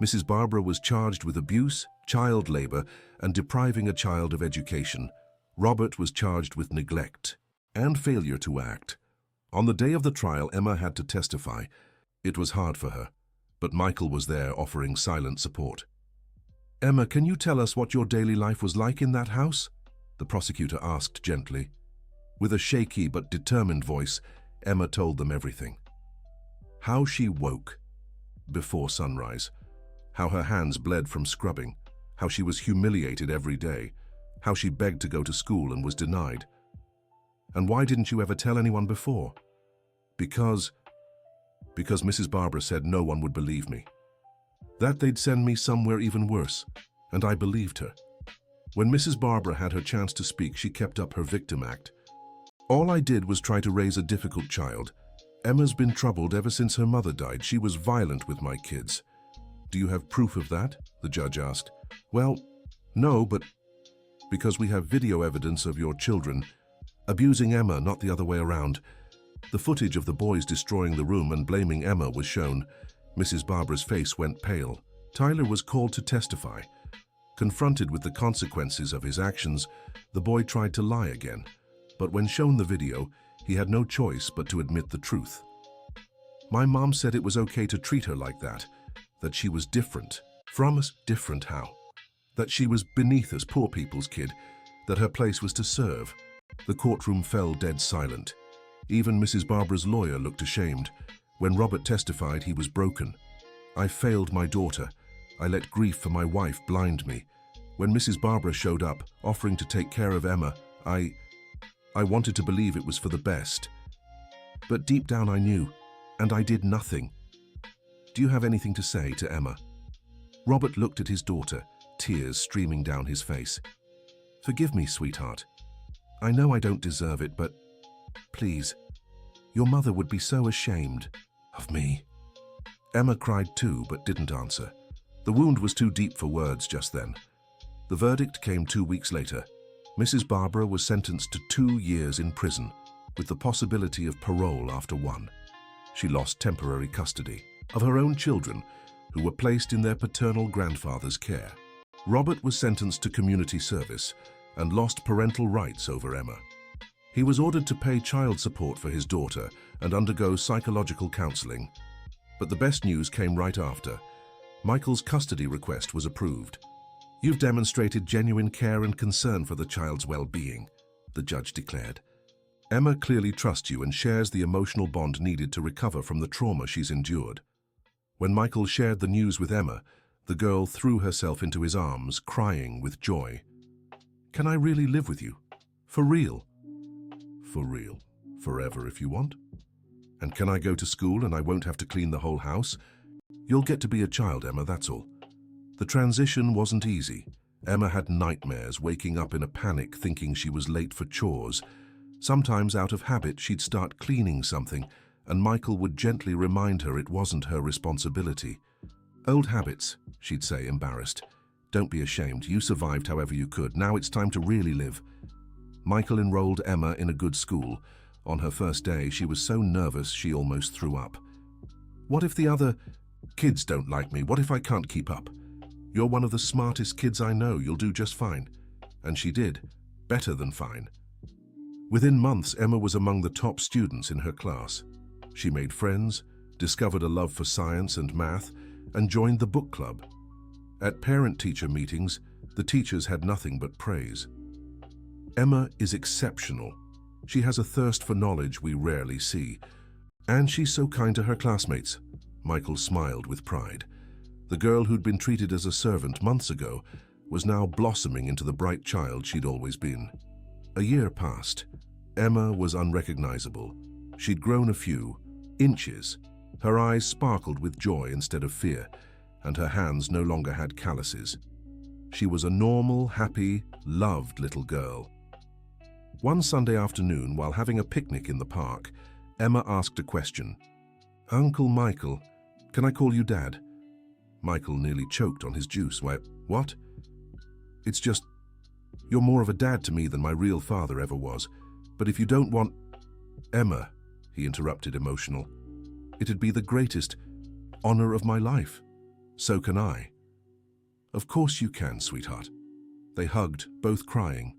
Mrs. Barbara was charged with abuse, child labor, and depriving a child of education. Robert was charged with neglect and failure to act. On the day of the trial, Emma had to testify. It was hard for her, but Michael was there offering silent support. "Emma, can you tell us what your daily life was like in that house?" the prosecutor asked gently. With a shaky but determined voice, Emma told them everything. How she woke before sunrise, how her hands bled from scrubbing, how she was humiliated every day, how she begged to go to school and was denied. And why didn't you ever tell anyone before? Because Mrs. Barbara said no one would believe me. That they'd send me somewhere even worse, and I believed her. When Mrs. Barbara had her chance to speak, she kept up her victim act. All I did was try to raise a difficult child. Emma's been troubled ever since her mother died. She was violent with my kids. Do you have proof of that? The judge asked. Well, no, but because we have video evidence of your children abusing Emma, not the other way around. The footage of the boys destroying the room and blaming Emma was shown. Mrs. Barbara's face went pale. Tyler was called to testify. Confronted with the consequences of his actions, the boy tried to lie again. But when shown the video, he had no choice but to admit the truth. My mom said it was okay to treat her like that she was different. From us? Different how? That she was beneath us, poor people's kid, that her place was to serve. The courtroom fell dead silent. Even Mrs. Barbara's lawyer looked ashamed. When Robert testified, he was broken. I failed my daughter. I let grief for my wife blind me. When Mrs. Barbara showed up, offering to take care of Emma, I wanted to believe it was for the best. But deep down I knew, and I did nothing. Do you have anything to say to Emma? Robert looked at his daughter, tears streaming down his face. Forgive me, sweetheart. I know I don't deserve it, but please, your mother would be so ashamed of me. Emma cried too, but didn't answer. The wound was too deep for words just then. The verdict came 2 weeks later. Mrs. Barbara was sentenced to 2 years in prison, with the possibility of parole after 1. She lost temporary custody of her own children, who were placed in their paternal grandfather's care. Robert was sentenced to community service and lost parental rights over Emma. He was ordered to pay child support for his daughter and undergo psychological counseling. But the best news came right after. Michael's custody request was approved. You've demonstrated genuine care and concern for the child's well-being, the judge declared. Emma clearly trusts you and shares the emotional bond needed to recover from the trauma she's endured. When Michael shared the news with Emma, the girl threw herself into his arms, crying with joy. Can I really live with you? For real? For real. Forever if you want. And can I go to school and I won't have to clean the whole house? You'll get to be a child, Emma, that's all. The transition wasn't easy. Emma had nightmares, waking up in a panic thinking she was late for chores. Sometimes out of habit she'd start cleaning something, and Michael would gently remind her it wasn't her responsibility. Old habits, she'd say, embarrassed. Don't be ashamed, you survived however you could, now it's time to really live. Michael enrolled Emma in a good school. On her first day, she was so nervous she almost threw up. What if the other kids don't like me? What if I can't keep up? You're one of the smartest kids I know, you'll do just fine. And she did, better than fine. Within months, Emma was among the top students in her class. She made friends, discovered a love for science and math, and joined the book club. At parent-teacher meetings, the teachers had nothing but praise. Emma is exceptional. She has a thirst for knowledge we rarely see. And she's so kind to her classmates. Michael smiled with pride. The girl who'd been treated as a servant months ago was now blossoming into the bright child she'd always been. A year passed. Emma was unrecognizable. She'd grown a few inches. Her eyes sparkled with joy instead of fear, and her hands no longer had calluses. She was a normal, happy, loved little girl. One Sunday afternoon, while having a picnic in the park, Emma asked a question. Uncle Michael, can I call you Dad? Michael nearly choked on his juice. Why, what? It's just, you're more of a dad to me than my real father ever was. But if you don't want... Emma, he interrupted, emotional. It'd be the greatest honor of my life. So can I. Of course you can, sweetheart. They hugged, both crying.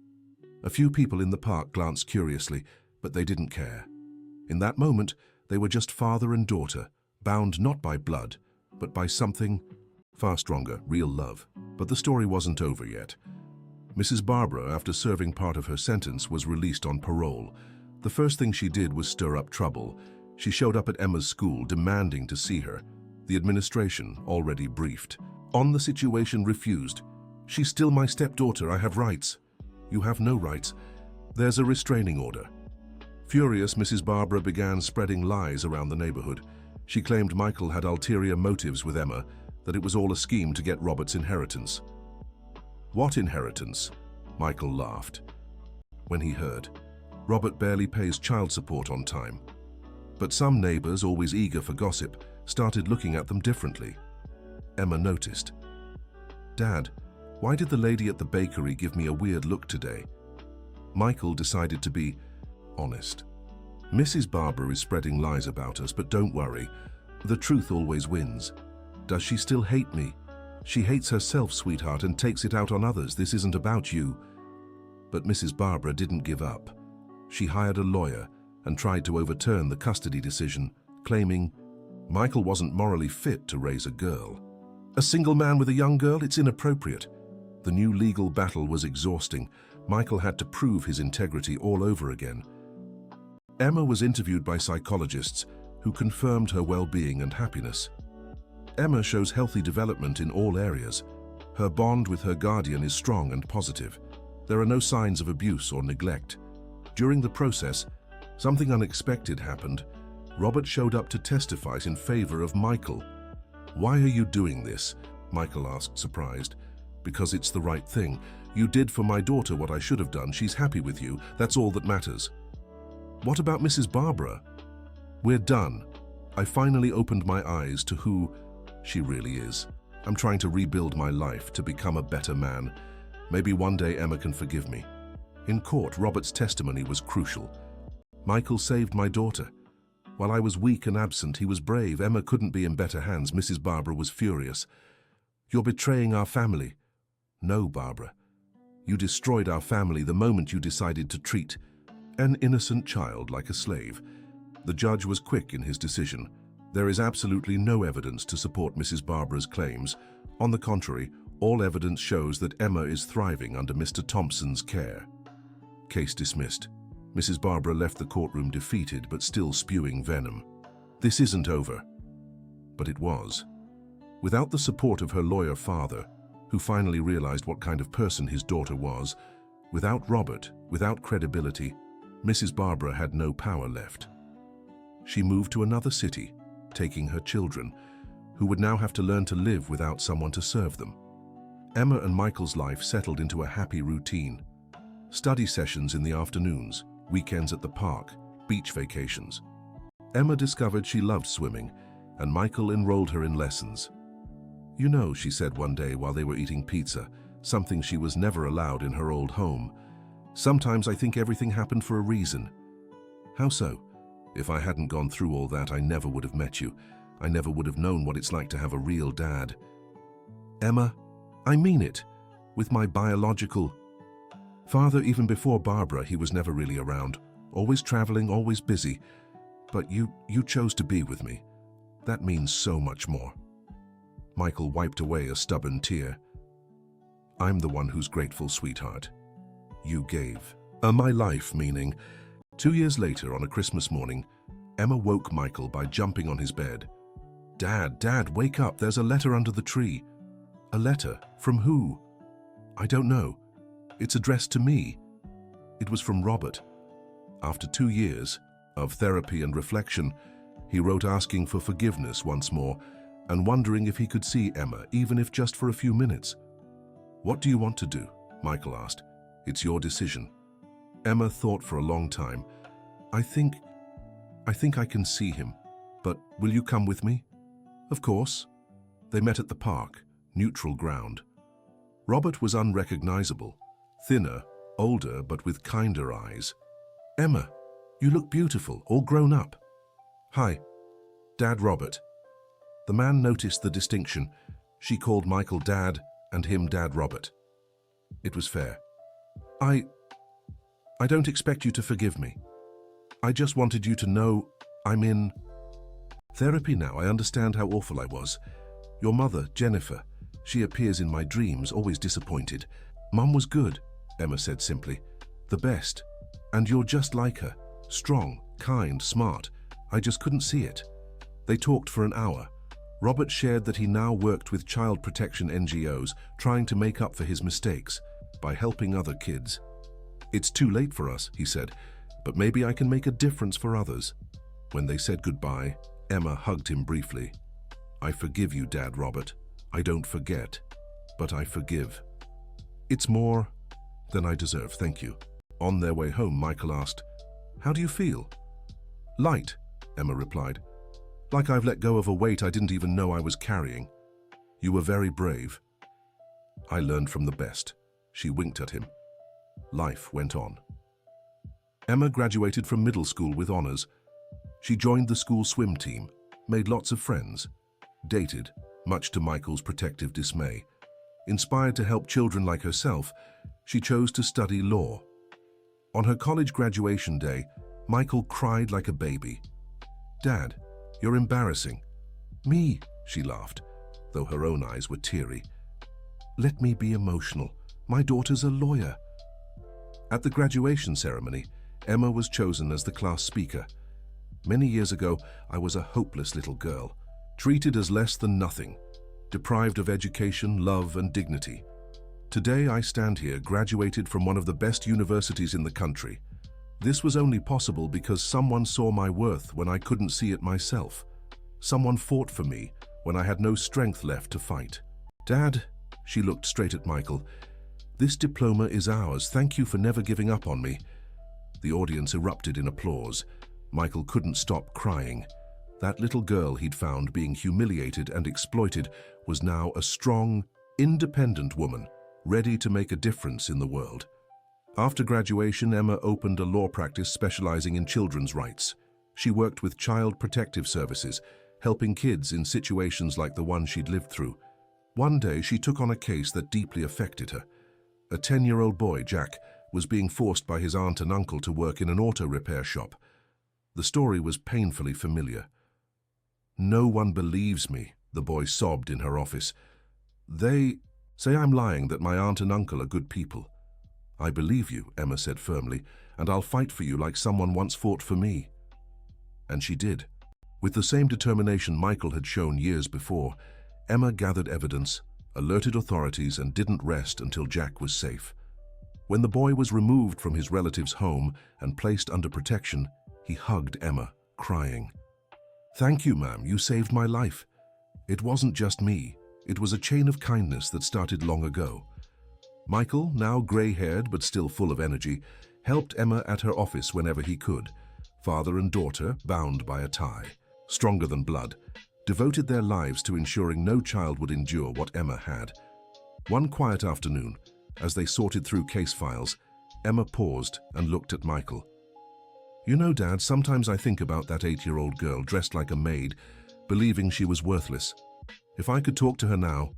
A few people in the park glanced curiously, but they didn't care. In that moment, they were just father and daughter, bound not by blood, but by something far stronger, real love. But the story wasn't over yet. Mrs. Barbara, after serving part of her sentence, was released on parole. The first thing she did was stir up trouble. She showed up at Emma's school, demanding to see her. The administration, already briefed, On the situation refused. She's still my stepdaughter, I have rights. You have no rights. There's a restraining order. Furious, Mrs. Barbara began spreading lies around the neighborhood. She claimed Michael had ulterior motives with Emma, that it was all a scheme to get Robert's inheritance. What inheritance? Michael laughed. When he heard, Robert barely pays child support on time. But some neighbors, always eager for gossip, started looking at them differently. Emma noticed. Dad, why did the lady at the bakery give me a weird look today? Michael decided to be honest. Mrs. Barbara is spreading lies about us, but don't worry. The truth always wins. Does she still hate me? She hates herself, sweetheart, and takes it out on others. This isn't about you. But Mrs. Barbara didn't give up. She hired a lawyer and tried to overturn the custody decision, claiming Michael wasn't morally fit to raise a girl. A single man with a young girl? It's inappropriate. The new legal battle was exhausting. Michael had to prove his integrity all over again. Emma was interviewed by psychologists who confirmed her well-being and happiness. Emma shows healthy development in all areas. Her bond with her guardian is strong and positive. There are no signs of abuse or neglect. During the process, something unexpected happened. Robert showed up to testify in favor of Michael. Why are you doing this? Michael asked, surprised. Because it's the right thing. You did for my daughter what I should have done. She's happy with you. That's all that matters. What about Mrs. Barbara? We're done. I finally opened my eyes to who she really is. I'm trying to rebuild my life to become a better man. Maybe one day Emma can forgive me. In court, Robert's testimony was crucial. Michael saved my daughter. While I was weak and absent, he was brave. Emma couldn't be in better hands. Mrs. Barbara was furious. You're betraying our family. No, Barbara. You destroyed our family the moment you decided to treat an innocent child like a slave. The judge was quick in his decision. There is absolutely no evidence to support Mrs. Barbara's claims. On the contrary, all evidence shows that Emma is thriving under Mr. Thompson's care. Case dismissed. Mrs. Barbara left the courtroom defeated but still spewing venom. This isn't over. But it was. Without the support of her lawyer father, who finally realized what kind of person his daughter was, without Robert, without credibility, Mrs. Barbara had no power left. She moved to another city, taking her children, who would now have to learn to live without someone to serve them. Emma and Michael's life settled into a happy routine. Study sessions in the afternoons, weekends at the park, beach vacations. Emma discovered she loved swimming, and Michael enrolled her in lessons. You know, she said one day while they were eating pizza, something she was never allowed in her old home. Sometimes I think everything happened for a reason. How so? If I hadn't gone through all that, I never would have met you. I never would have known what it's like to have a real dad. Emma, I mean it. With my biological father, even before Barbara, he was never really around. Always traveling, always busy. But you chose to be with me. That means so much more. Michael wiped away a stubborn tear. I'm the one who's grateful, sweetheart. You gave. My life, meaning. 2 years later, on a Christmas morning, Emma woke Michael by jumping on his bed. Dad, wake up, there's a letter under the tree. A letter? From who? I don't know. It's addressed to me. It was from Robert. After 2 years of therapy and reflection, he wrote asking for forgiveness once more and wondering if he could see Emma, even if just for a few minutes. What do you want to do? Michael asked. It's your decision. Emma thought for a long time. I think I can see him, but will you come with me? Of course. They met at the park, neutral ground. Robert was unrecognizable, thinner, older, but with kinder eyes. Emma, you look beautiful, all grown up. Hi, Dad Robert. The man noticed the distinction. She called Michael Dad and him Dad Robert. It was fair. I don't expect you to forgive me. I just wanted you to know I'm in therapy now. I understand how awful I was. Your mother, Jennifer, she appears in my dreams, always disappointed. Mum was good, Emma said simply. The best. And you're just like her. Strong, kind, smart. I just couldn't see it. They talked for an hour. Robert shared that he now worked with child protection NGOs, trying to make up for his mistakes by helping other kids. "It's too late for us," he said, "but maybe I can make a difference for others." When they said goodbye, Emma hugged him briefly. "I forgive you, Dad, Robert. I don't forget, but I forgive. It's more than I deserve, thank you." On their way home, Michael asked, "How do you feel?" "Light," Emma replied. "Like I've let go of a weight I didn't even know I was carrying." "You were very brave." "I learned from the best." She winked at him. Life went on. Emma graduated from middle school with honors. She joined the school swim team, made lots of friends, dated, much to Michael's protective dismay. Inspired to help children like herself, she chose to study law. On her college graduation day, Michael cried like a baby. "Dad, you're embarrassing." "Me," she laughed, though her own eyes were teary. "Let me be emotional. My daughter's a lawyer." At the graduation ceremony, Emma was chosen as the class speaker. "Many years ago, I was a hopeless little girl, treated as less than nothing, deprived of education, love, and dignity. Today, I stand here, graduated from one of the best universities in the country. This was only possible because someone saw my worth when I couldn't see it myself. Someone fought for me when I had no strength left to fight." "Dad," she looked straight at Michael, "this diploma is ours. Thank you for never giving up on me." The audience erupted in applause. Michael couldn't stop crying. That little girl he'd found being humiliated and exploited was now a strong, independent woman, ready to make a difference in the world. After graduation, Emma opened a law practice specializing in children's rights. She worked with child protective services, helping kids in situations like the one she'd lived through. One day, she took on a case that deeply affected her. A 10-year-old boy, Jack, was being forced by his aunt and uncle to work in an auto repair shop. The story was painfully familiar. "No one believes me," the boy sobbed in her office. "They say I'm lying, that my aunt and uncle are good people." "I believe you," Emma said firmly, "and I'll fight for you like someone once fought for me." And she did. With the same determination Michael had shown years before, Emma gathered evidence, alerted authorities, and didn't rest until Jack was safe. When the boy was removed from his relative's home and placed under protection, he hugged Emma, crying. "Thank you, ma'am, you saved my life. It wasn't just me, it was a chain of kindness that started long ago." Michael, now grey-haired but still full of energy, helped Emma at her office whenever he could. Father and daughter, bound by a tie, stronger than blood, devoted their lives to ensuring no child would endure what Emma had. One quiet afternoon, as they sorted through case files, Emma paused and looked at Michael. "You know, Dad, sometimes I think about that 8-year-old girl dressed like a maid, believing she was worthless. If I could talk to her now,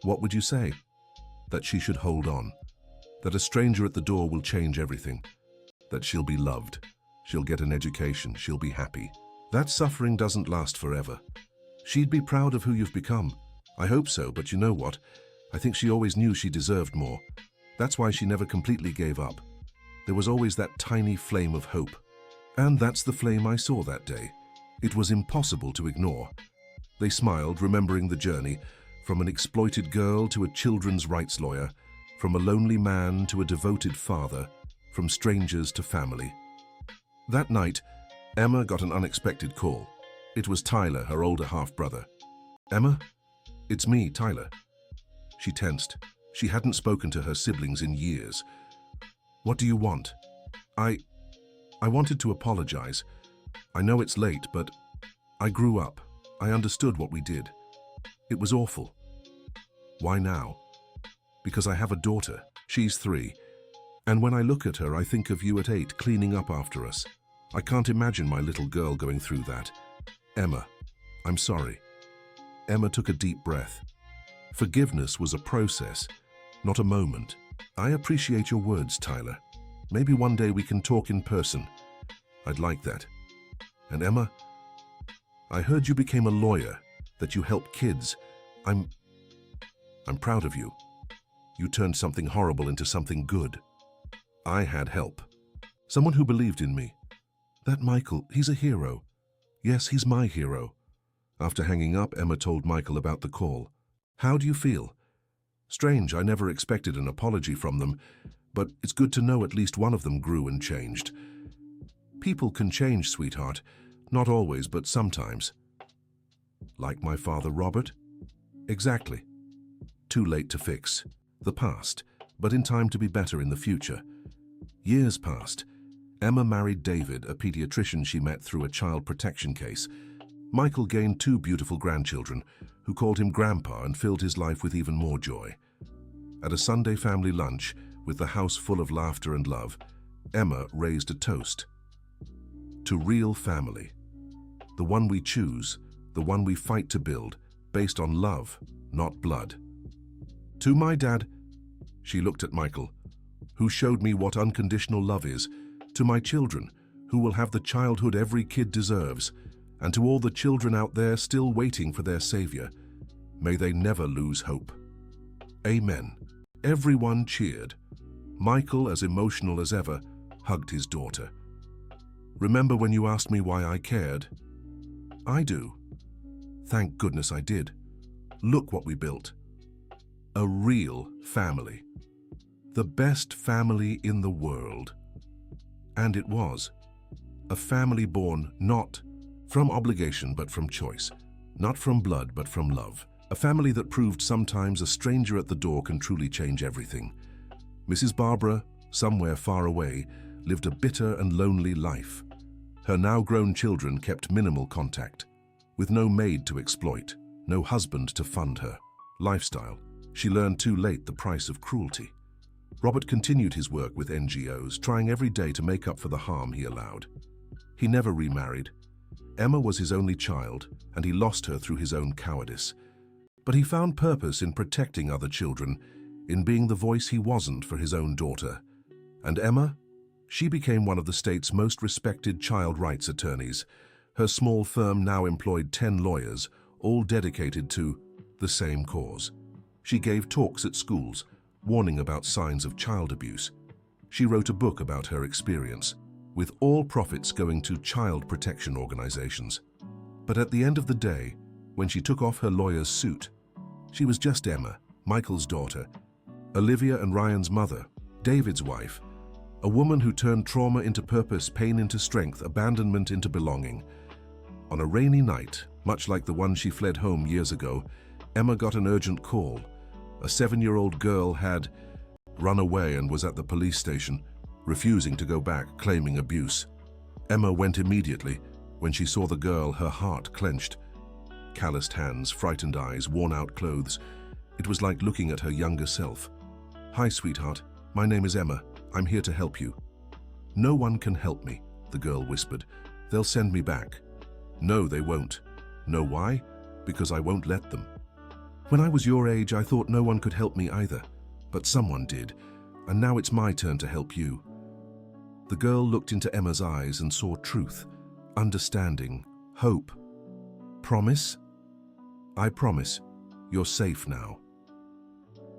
what would you say? That she should hold on. That a stranger at the door will change everything. That she'll be loved. She'll get an education. She'll be happy. That suffering doesn't last forever. She'd be proud of who you've become. I hope so, but you know what? I think she always knew she deserved more. That's why she never completely gave up. There was always that tiny flame of hope. And that's the flame I saw that day. It was impossible to ignore." They smiled, remembering the journey, from an exploited girl to a children's rights lawyer, from a lonely man to a devoted father, from strangers to family. That night, Emma got an unexpected call. It was Tyler, her older half-brother. "Emma? It's me, Tyler." She tensed. She hadn't spoken to her siblings in years. "What do you want?" I wanted to apologize. I know it's late, but I grew up. I understood what we did. It was awful." "Why now?" "Because I have a daughter. She's 3. And when I look at her, I think of you at 8 cleaning up after us. I can't imagine my little girl going through that. Emma, I'm sorry." Emma took a deep breath. Forgiveness was a process, not a moment. "I appreciate your words, Tyler. Maybe one day we can talk in person. I'd like that. And Emma, I heard you became a lawyer, that you help kids. I'm proud of you. You turned something horrible into something good. I had help. Someone who believed in me. That Michael, he's a hero. Yes, he's my hero. After hanging up, Emma told Michael about the call. "How do you feel?" "Strange, I never expected an apology from them, but it's good to know at least one of them grew and changed." "People can change, sweetheart. Not always, but sometimes." "Like my father, Robert?" "Exactly. Too late to fix the past, but in time to be better in the future." Years passed. Emma married David, a pediatrician she met through a child protection case. Michael gained 2 beautiful grandchildren, who called him Grandpa and filled his life with even more joy. At a Sunday family lunch, with the house full of laughter and love, Emma raised a toast. To real family. The one we choose, the one we fight to build, based on love, not blood. To my dad, she looked at Michael, who showed me what unconditional love is. To my children, who will have the childhood every kid deserves, and to all the children out there still waiting for their savior, may they never lose hope. Amen. Everyone cheered. Michael, as emotional as ever, hugged his daughter. "Remember when you asked me why I cared?" "I do. Thank goodness I did. Look what we built. A real family. The best family in the world." And it was. A family born not from obligation but from choice, not from blood but from love. A family that proved sometimes a stranger at the door can truly change everything. Mrs. Barbara, somewhere far away, lived a bitter and lonely life. Her now-grown children kept minimal contact, with no maid to exploit, no husband to fund her lifestyle. She learned too late the price of cruelty. Robert continued his work with NGOs, trying every day to make up for the harm he allowed. He never remarried. Emma was his only child, and he lost her through his own cowardice. But he found purpose in protecting other children, in being the voice he wasn't for his own daughter. And Emma? She became one of the state's most respected child rights attorneys. Her small firm now employed 10 lawyers, all dedicated to the same cause. She gave talks at schools, warning about signs of child abuse. She wrote a book about her experience, with all profits going to child protection organizations. But at the end of the day, when she took off her lawyer's suit, she was just Emma, Michael's daughter, Olivia and Ryan's mother, David's wife, a woman who turned trauma into purpose, pain into strength, abandonment into belonging. On a rainy night, much like the one she fled home years ago, Emma got an urgent call. A 7-year-old girl had run away and was at the police station, refusing to go back, claiming abuse. Emma went immediately. When she saw the girl, her heart clenched. Calloused hands, frightened eyes, worn-out clothes. It was like looking at her younger self. "Hi, sweetheart. My name is Emma. I'm here to help you." "No one can help me," the girl whispered. "They'll send me back." "No, they won't." "Know why? Because I won't let them. When I was your age, I thought no one could help me either. But someone did, and now it's my turn to help you." The girl looked into Emma's eyes and saw truth, understanding, hope. "Promise?" "I promise. You're safe now."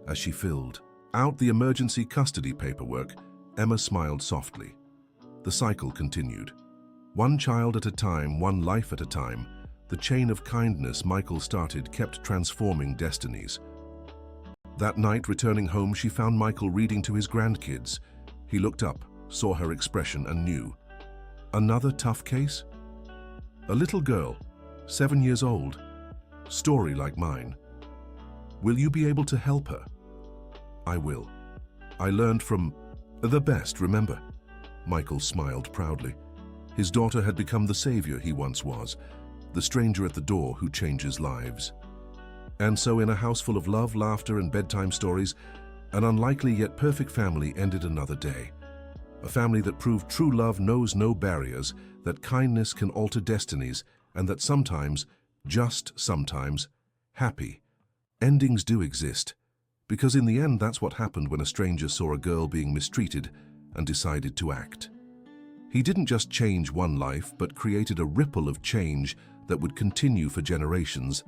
As she filled out the emergency custody paperwork, Emma smiled softly. The cycle continued. One child at a time, one life at a time, the chain of kindness Michael started kept transforming destinies. That night, returning home, she found Michael reading to his grandkids. He looked up, saw her expression, and knew. Another tough case? A little girl, 7 years old. Story like mine. Will you be able to help her? I will. I learned from the best, remember? Michael smiled proudly. His daughter had become the savior he once was, the stranger at the door who changes lives. And so in a house full of love, laughter, and bedtime stories, an unlikely yet perfect family ended another day. A family that proved true love knows no barriers, that kindness can alter destinies, and that sometimes, just sometimes, happy endings do exist. Because in the end, that's what happened when a stranger saw a girl being mistreated and decided to act. He didn't just change one life, but created a ripple of change that would continue for generations.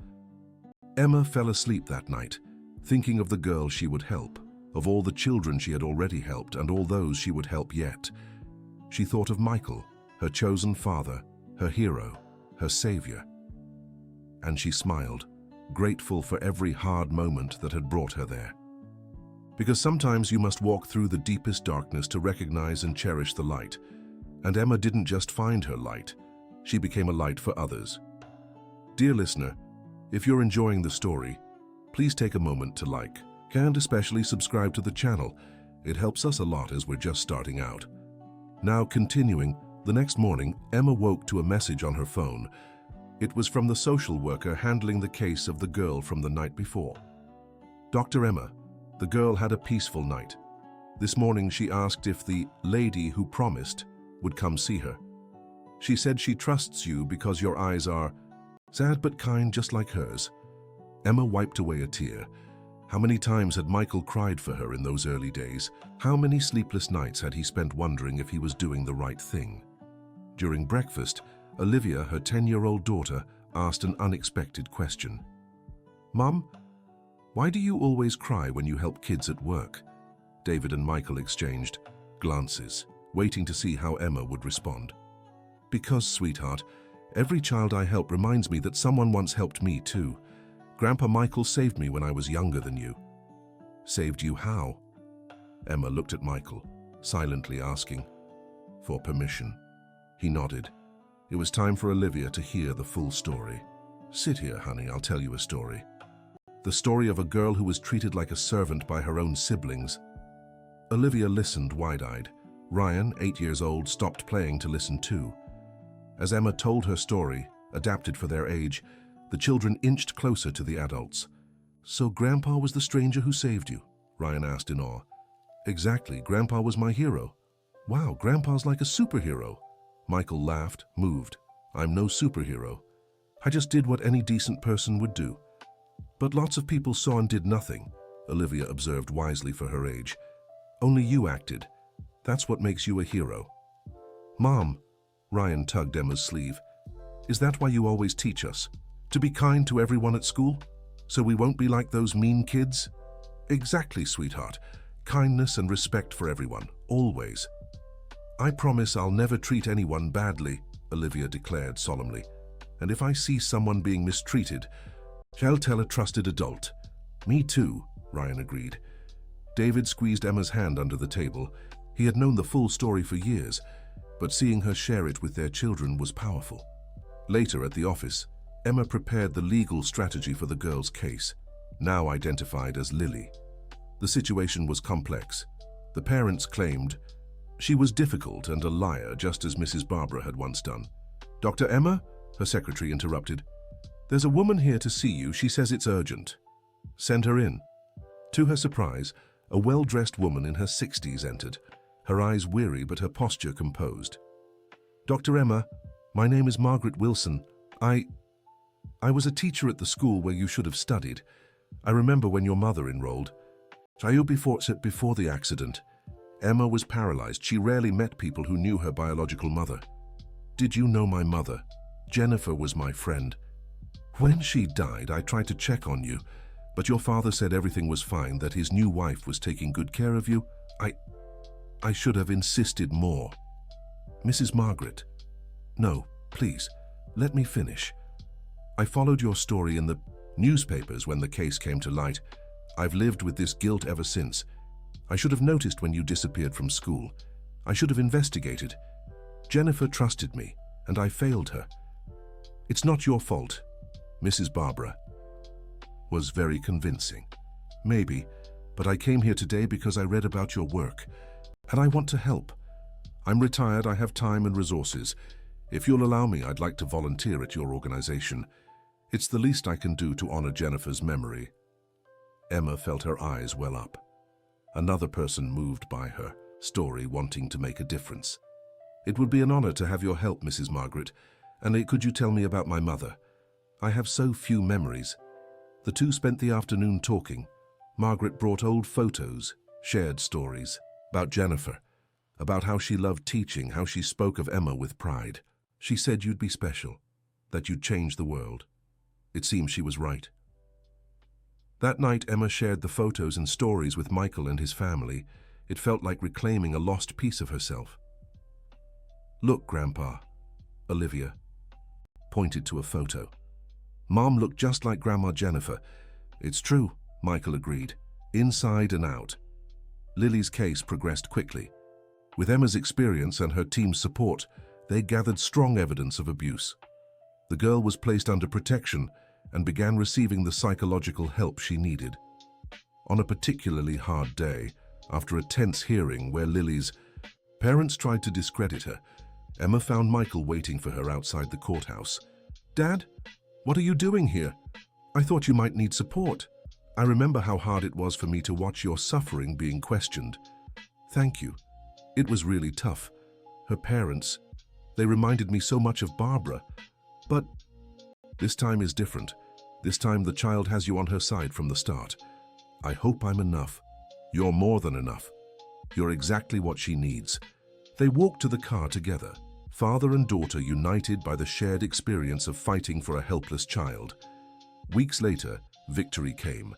Emma fell asleep that night, thinking of the girl she would help, of all the children she had already helped, and all those she would help yet. She thought of Michael, her chosen father, her hero, her savior. and she smiled, grateful for every hard moment that had brought her there. Because sometimes you must walk through the deepest darkness to recognize and cherish the light. And Emma didn't just find her light, she became a light for others. Dear listener, if you're enjoying the story, please take a moment to like, and especially subscribe to the channel. It helps us a lot as we're just starting out. Now continuing, the next morning, Emma woke to a message on her phone. It was from the social worker handling the case of the girl from the night before. Dr. Emma, the girl had a peaceful night. This morning she asked if the lady who promised would come see her. She said she trusts you because your eyes are sad but kind, just like hers. Emma wiped away a tear. How many times had Michael cried for her in those early days? How many sleepless nights had he spent wondering if he was doing the right thing? During breakfast, Olivia, her 10-year-old daughter, asked an unexpected question. "Mom, why do you always cry when you help kids at work?" David and Michael exchanged glances, waiting to see how Emma would respond. "Because, sweetheart, every child I help reminds me that someone once helped me too. Grandpa Michael saved me when I was younger than you." "Saved you how?" Emma looked at Michael, silently asking for permission. He nodded. It was time for Olivia to hear the full story. "Sit here, honey, I'll tell you a story. The story of a girl who was treated like a servant by her own siblings." Olivia listened wide-eyed. Ryan, 8 years old, stopped playing to listen too. As Emma told her story, adapted for their age, the children inched closer to the adults. "So Grandpa was the stranger who saved you?" Ryan asked in awe. "Exactly, Grandpa was my hero." "Wow, Grandpa's like a superhero." Michael laughed, moved. "I'm no superhero. I just did what any decent person would do." "But lots of people saw and did nothing," Olivia observed wisely for her age. "Only you acted. That's what makes you a hero." "Mom," Ryan tugged Emma's sleeve, "is that why you always teach us? To be kind to everyone at school? So we won't be like those mean kids?" "Exactly, sweetheart. Kindness and respect for everyone, always." "I promise I'll never treat anyone badly," Olivia declared solemnly. "And if I see someone being mistreated, I'll tell a trusted adult." "Me too," Ryan agreed. David squeezed Emma's hand under the table. He had known the full story for years, but seeing her share it with their children was powerful. Later at the office, Emma prepared the legal strategy for the girl's case, now identified as Lily. The situation was complex. The parents claimed she was difficult and a liar, just as Mrs. Barbara had once done. "Dr. Emma?" her secretary interrupted. "There's a woman here to see you. She says it's urgent." "Send her in." To her surprise, a well-dressed woman in her 60s entered, her eyes weary but her posture composed. "Dr. Emma, my name is Margaret Wilson. I was a teacher at the school where you should have studied. I remember when your mother enrolled. Before the accident, Emma was paralyzed. She rarely met people who knew her biological mother. Did you know my mother? Jennifer was my friend. When she died, I tried to check on you, but your father said everything was fine, that his new wife was taking good care of you. I should have insisted more." "Mrs. Margaret, no, please, let me finish. I followed your story in the newspapers when the case came to light. I've lived with this guilt ever since. I should have noticed when you disappeared from school. I should have investigated. Jennifer trusted me, and I failed her. It's not your fault." Mrs. Barbara was very convincing. "Maybe, but I came here today because I read about your work, and I want to help. I'm retired, I have time and resources. If you'll allow me, I'd like to volunteer at your organization. It's the least I can do to honor Jennifer's memory." Emma felt her eyes well up. Another person moved by her story, wanting to make a difference. "It would be an honor to have your help, Mrs. Margaret. And could you tell me about my mother? I have so few memories." The two spent the afternoon talking. Margaret brought old photos, shared stories about Jennifer, about how she loved teaching, how she spoke of Emma with pride. She said you'd be special, that you'd change the world. It seems she was right. That night, Emma shared the photos and stories with Michael and his family. It felt like reclaiming a lost piece of herself. "Look, Grandpa," Olivia pointed to a photo. Mom looked just like Grandma Jennifer. It's true, Michael agreed, inside and out. Lily's case progressed quickly. With Emma's experience and her team's support, they gathered strong evidence of abuse. The girl was placed under protection and began receiving the psychological help she needed. On a particularly hard day, after a tense hearing where Lily's parents tried to discredit her, Emma found Michael waiting for her outside the courthouse. "Dad, what are you doing here? I thought you might need support. I remember how hard it was for me to watch your suffering being questioned. Thank you. It was really tough. Her parents, they reminded me so much of Barbara. But this time is different. This time the child has you on her side from the start. I hope I'm enough. You're more than enough. You're exactly what she needs." They walked to the car together, father and daughter united by the shared experience of fighting for a helpless child. Weeks later, victory came.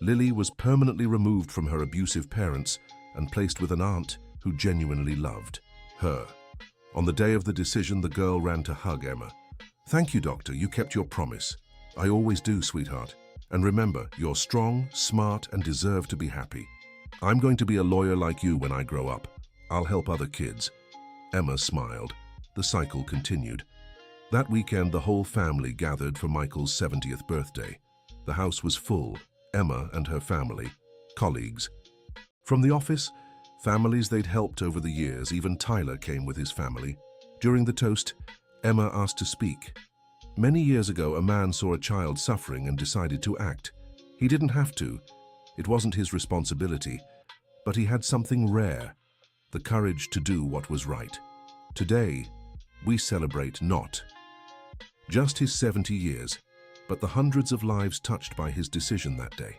Lily was permanently removed from her abusive parents and placed with an aunt who genuinely loved her. On the day of the decision, the girl ran to hug Emma. "Thank you, doctor. You kept your promise." "I always do, sweetheart. And remember, you're strong, smart, and deserve to be happy. I'm going to be a lawyer like you when I grow up. I'll help other kids." Emma smiled. The cycle continued. That weekend, the whole family gathered for Michael's 70th birthday. The house was full. Emma and her family, colleagues. From the office, families they'd helped over the years, even Tyler came with his family. During the toast, Emma asked to speak. Many years ago, a man saw a child suffering and decided to act. He didn't have to. It wasn't his responsibility. But he had something rare, the courage to do what was right. Today, we celebrate not just his 70 years, but the hundreds of lives touched by his decision that day.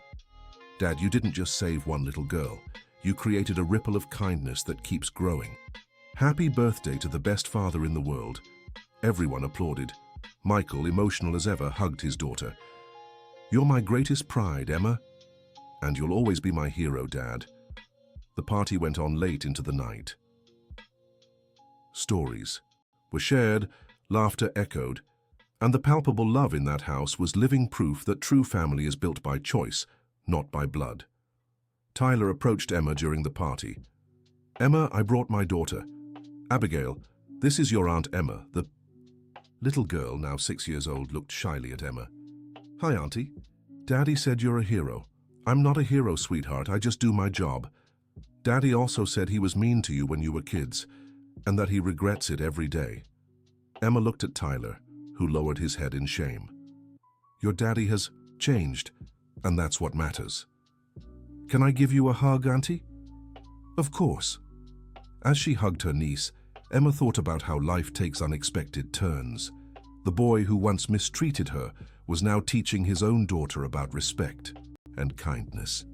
Dad, you didn't just save one little girl. You created a ripple of kindness that keeps growing. Happy birthday to the best father in the world. Everyone applauded. Michael, emotional as ever, hugged his daughter. "You're my greatest pride, Emma. And you'll always be my hero, Dad." The party went on late into the night. Stories were shared, laughter echoed, and the palpable love in that house was living proof that true family is built by choice, not by blood. Tyler approached Emma during the party. "Emma, I brought my daughter. Abigail, this is your Aunt Emma." The little girl, now 6 years old, looked shyly at Emma. "Hi, Auntie. Daddy said you're a hero." "I'm not a hero, sweetheart. I just do my job. Daddy also said he was mean to you when you were kids, and that he regrets it every day." Emma looked at Tyler, who lowered his head in shame. "Your daddy has changed, and that's what matters." "Can I give you a hug, Auntie?" "Of course." As she hugged her niece, Emma thought about how life takes unexpected turns. The boy who once mistreated her was now teaching his own daughter about respect and kindness.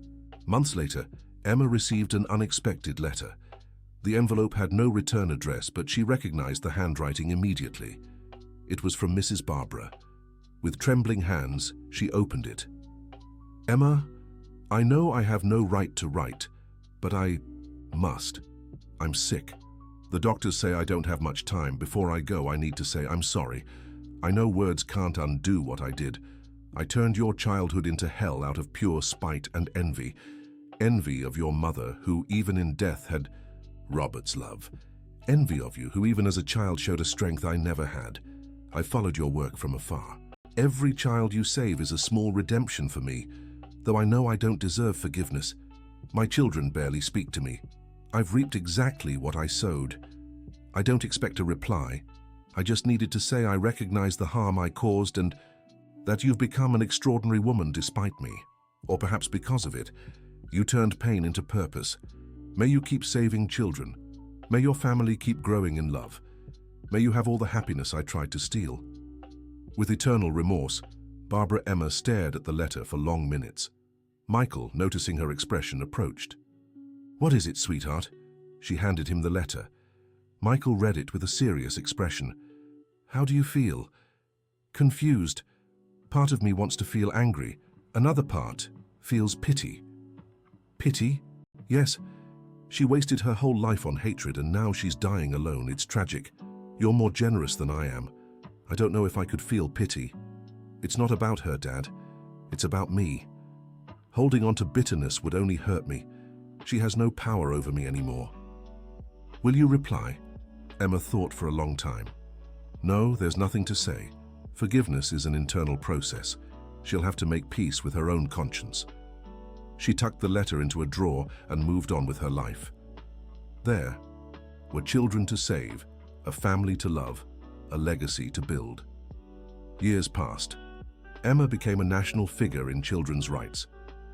Months later, Emma received an unexpected letter. The envelope had no return address, but she recognized the handwriting immediately. It was from Mrs. Barbara. With trembling hands, she opened it. "Emma, I know I have no right to write, but I must. I'm sick. The doctors say I don't have much time. Before I go, I need to say I'm sorry. I know words can't undo what I did. I turned your childhood into hell out of pure spite and envy. Envy of your mother, who even in death had Robert's love. Envy of you, who even as a child showed a strength I never had. I followed your work from afar. Every child you save is a small redemption for me, though I know I don't deserve forgiveness. My children barely speak to me. I've reaped exactly what I sowed. I don't expect a reply. I just needed to say I recognize the harm I caused and that you've become an extraordinary woman despite me. Or perhaps because of it. You turned pain into purpose. May you keep saving children. May your family keep growing in love. May you have all the happiness I tried to steal." With eternal remorse, Barbara Emma stared at the letter for long minutes. Michael, noticing her expression, approached. "What is it, sweetheart?" She handed him the letter. Michael read it with a serious expression. "How do you feel?" "Confused. Part of me wants to feel angry. Another part feels pity." "Pity?" "Yes. She wasted her whole life on hatred and now she's dying alone. It's tragic. You're more generous than I am. I don't know if I could feel pity." It's not about her, Dad. It's about me. Holding on to bitterness would only hurt me. She has no power over me anymore. Will you reply? Emma thought for a long time. No, there's nothing to say. Forgiveness is an internal process. She'll have to make peace with her own conscience. She tucked the letter into a drawer and moved on with her life. There were children to save, a family to love, a legacy to build. Years passed. Emma became a national figure in children's rights.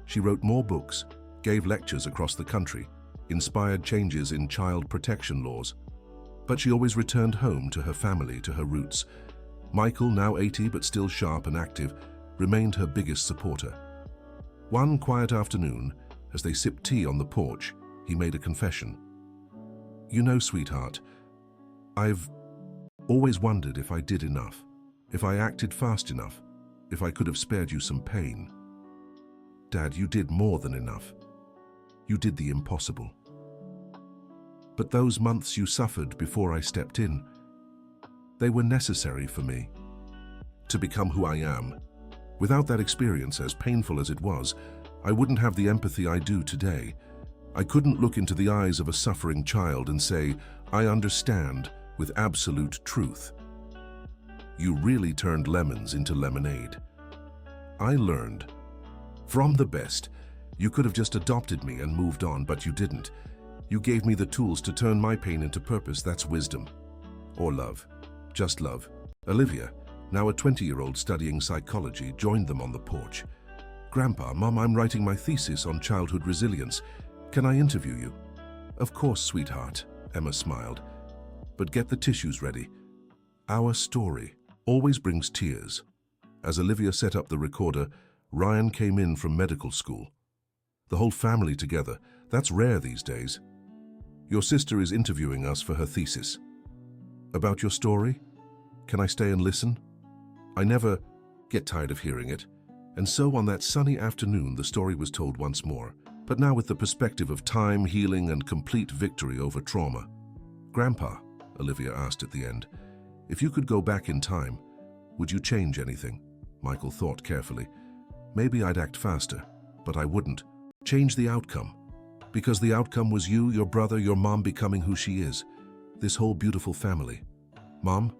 She wrote more books, gave lectures across the country, inspired changes in child protection laws. But she always returned home to her family, to her roots. Michael, now 80 but still sharp and active, remained her biggest supporter. One quiet afternoon, as they sipped tea on the porch, he made a confession. You know, sweetheart, I've always wondered if I did enough, if I acted fast enough, if I could have spared you some pain. Dad, you did more than enough. You did the impossible. But those months you suffered before I stepped in, they were necessary for me to become who I am. Without that experience, as painful as it was, I wouldn't have the empathy I do today. I couldn't look into the eyes of a suffering child and say, I understand, with absolute truth. You really turned lemons into lemonade. I learned. From the best. You could have just adopted me and moved on, but you didn't. You gave me the tools to turn my pain into purpose. That's wisdom. Or love. Just love. Olivia, now a 20-year-old studying psychology, joined them on the porch. Grandpa, Mom, I'm writing my thesis on childhood resilience. Can I interview you? Of course, sweetheart, Emma smiled. But get the tissues ready. Our story always brings tears. As Olivia set up the recorder, Ryan came in from medical school. The whole family together. That's rare these days. Your sister is interviewing us for her thesis. About your story? Can I stay and listen? I never get tired of hearing it. And so on that sunny afternoon, the story was told once more, but now with the perspective of time, healing, and complete victory over trauma. Grandpa, Olivia asked at the end, if you could go back in time, would you change anything? Michael thought carefully. Maybe I'd act faster, but I wouldn't. Change the outcome. Because the outcome was you, your brother, your mom becoming who she is. This whole beautiful family. Mom,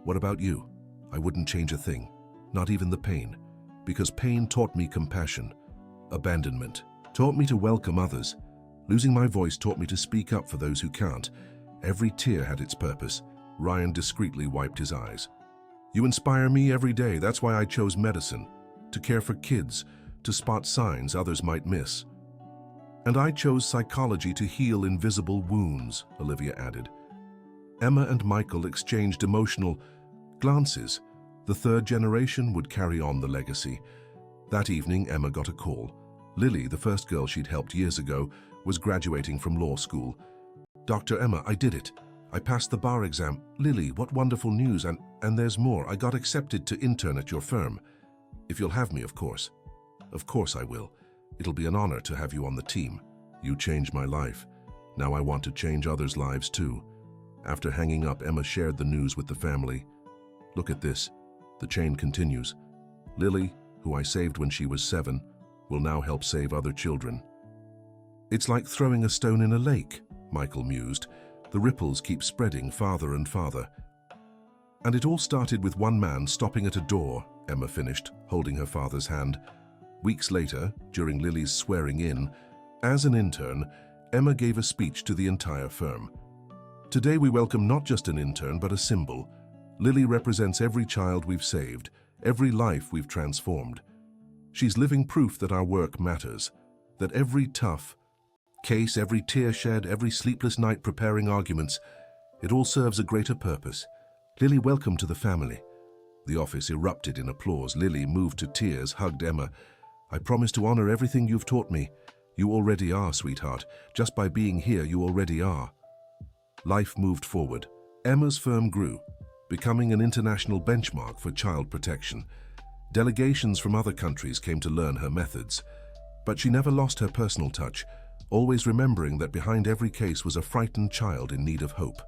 what about you? I wouldn't change a thing, not even the pain. Because pain taught me compassion. Abandonment taught me to welcome others. Losing my voice taught me to speak up for those who can't. Every tear had its purpose. Ryan discreetly wiped his eyes. You inspire me every day. That's why I chose medicine. To care for kids, to spot signs others might miss. And I chose psychology to heal invisible wounds, Olivia added. Emma and Michael exchanged emotional glances. The third generation would carry on the legacy. That evening, Emma got a call. Lily, the first girl she'd helped years ago, was graduating from law school. Dr. Emma, I did it. I passed the bar exam. Lily, what wonderful news, and there's more. I got accepted to intern at your firm. If you'll have me, of course. Of course I will. It'll be an honor to have you on the team. You changed my life. Now I want to change others' lives too. After hanging up, Emma shared the news with the family. Look at this. The chain continues. Lily, who I saved when she was 7, will now help save other children. It's like throwing a stone in a lake, Michael mused. The ripples keep spreading farther and farther. And it all started with one man stopping at a door, Emma finished, holding her father's hand. Weeks later, during Lily's swearing in, as an intern, Emma gave a speech to the entire firm. Today we welcome not just an intern, but a symbol. Lily represents every child we've saved, every life we've transformed. She's living proof that our work matters, that every tough case, every tear shed, every sleepless night preparing arguments, it all serves a greater purpose. Lily, welcome to the family. The office erupted in applause. Lily, moved to tears, hugged Emma. I promise to honor everything you've taught me. You already are, sweetheart. Just by being here, you already are. Life moved forward. Emma's firm grew, becoming an international benchmark for child protection. Delegations from other countries came to learn her methods. But she never lost her personal touch, always remembering that behind every case was a frightened child in need of hope.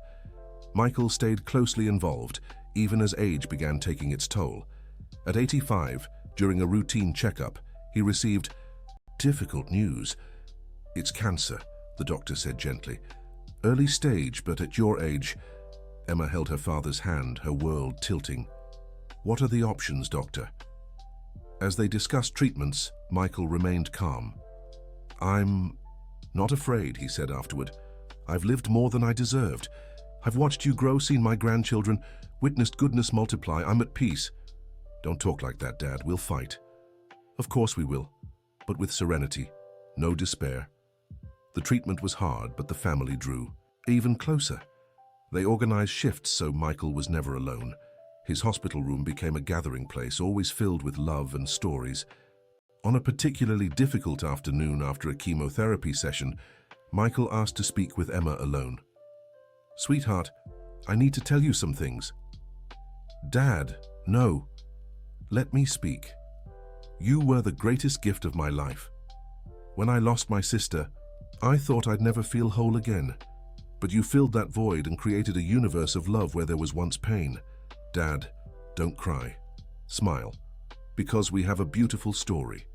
Michael stayed closely involved, even as age began taking its toll. At 85, during a routine checkup, he received difficult news. "It's cancer," the doctor said gently. "Early stage, but at your age..." Emma held her father's hand, her world tilting. "What are the options, doctor?" As they discussed treatments, Michael remained calm. "I'm not afraid," he said afterward. "I've lived more than I deserved. I've watched you grow, seen my grandchildren, witnessed goodness multiply. I'm at peace." "Don't talk like that, Dad. We'll fight." "Of course we will, but with serenity, no despair." The treatment was hard, but the family drew even closer. They organized shifts so Michael was never alone. His hospital room became a gathering place, always filled with love and stories. On a particularly difficult afternoon after a chemotherapy session, Michael asked to speak with Emma alone. "Sweetheart, I need to tell you some things." "Dad, no. Let me speak. You were the greatest gift of my life. When I lost my sister, I thought I'd never feel whole again. But you filled that void and created a universe of love where there was once pain. Dad, don't cry. Smile. Because we have a beautiful story.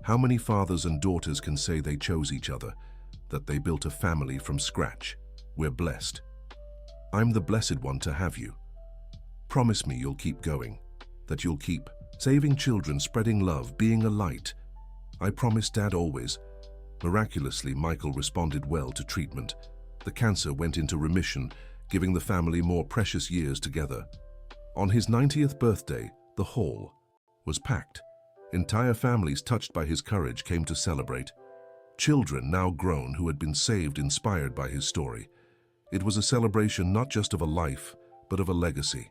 How many fathers and daughters can say they chose each other, that they built a family from scratch? We're blessed. I'm the blessed one to have you. Promise me you'll keep going, that you'll keep saving children, spreading love, being a light." "I promise, Dad, always." Miraculously, Michael responded well to treatment. The cancer went into remission, giving the family more precious years together. On his 90th birthday, the hall was packed. Entire families touched by his courage came to celebrate. Children, now grown, who had been saved, inspired by his story. It was a celebration not just of a life, but of a legacy.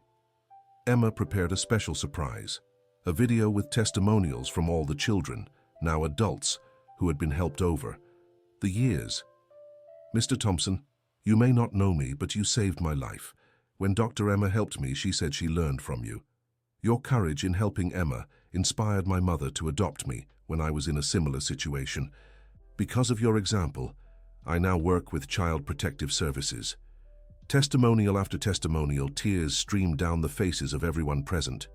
Emma prepared a special surprise, a video with testimonials from all the children, now adults, who had been helped over the years. "Mr. Thompson, you may not know me, but you saved my life. When Dr. Emma helped me, she said she learned from you. Your courage in helping Emma inspired my mother to adopt me when I was in a similar situation. Because of your example, I now work with Child Protective Services." Testimonial after testimonial, tears streamed down the faces of everyone present.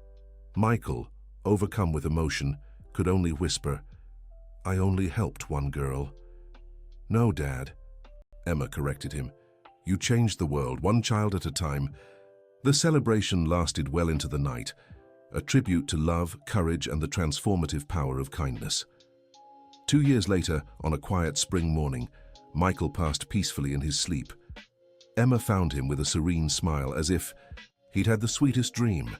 Michael, overcome with emotion, could only whisper, "I only helped one girl." "No, Dad," Emma corrected him. "You changed the world, one child at a time." The celebration lasted well into the night, a tribute to love, courage, and the transformative power of kindness. 2 years later, on a quiet spring morning, Michael passed peacefully in his sleep. Emma found him with a serene smile, as if he'd had the sweetest dream.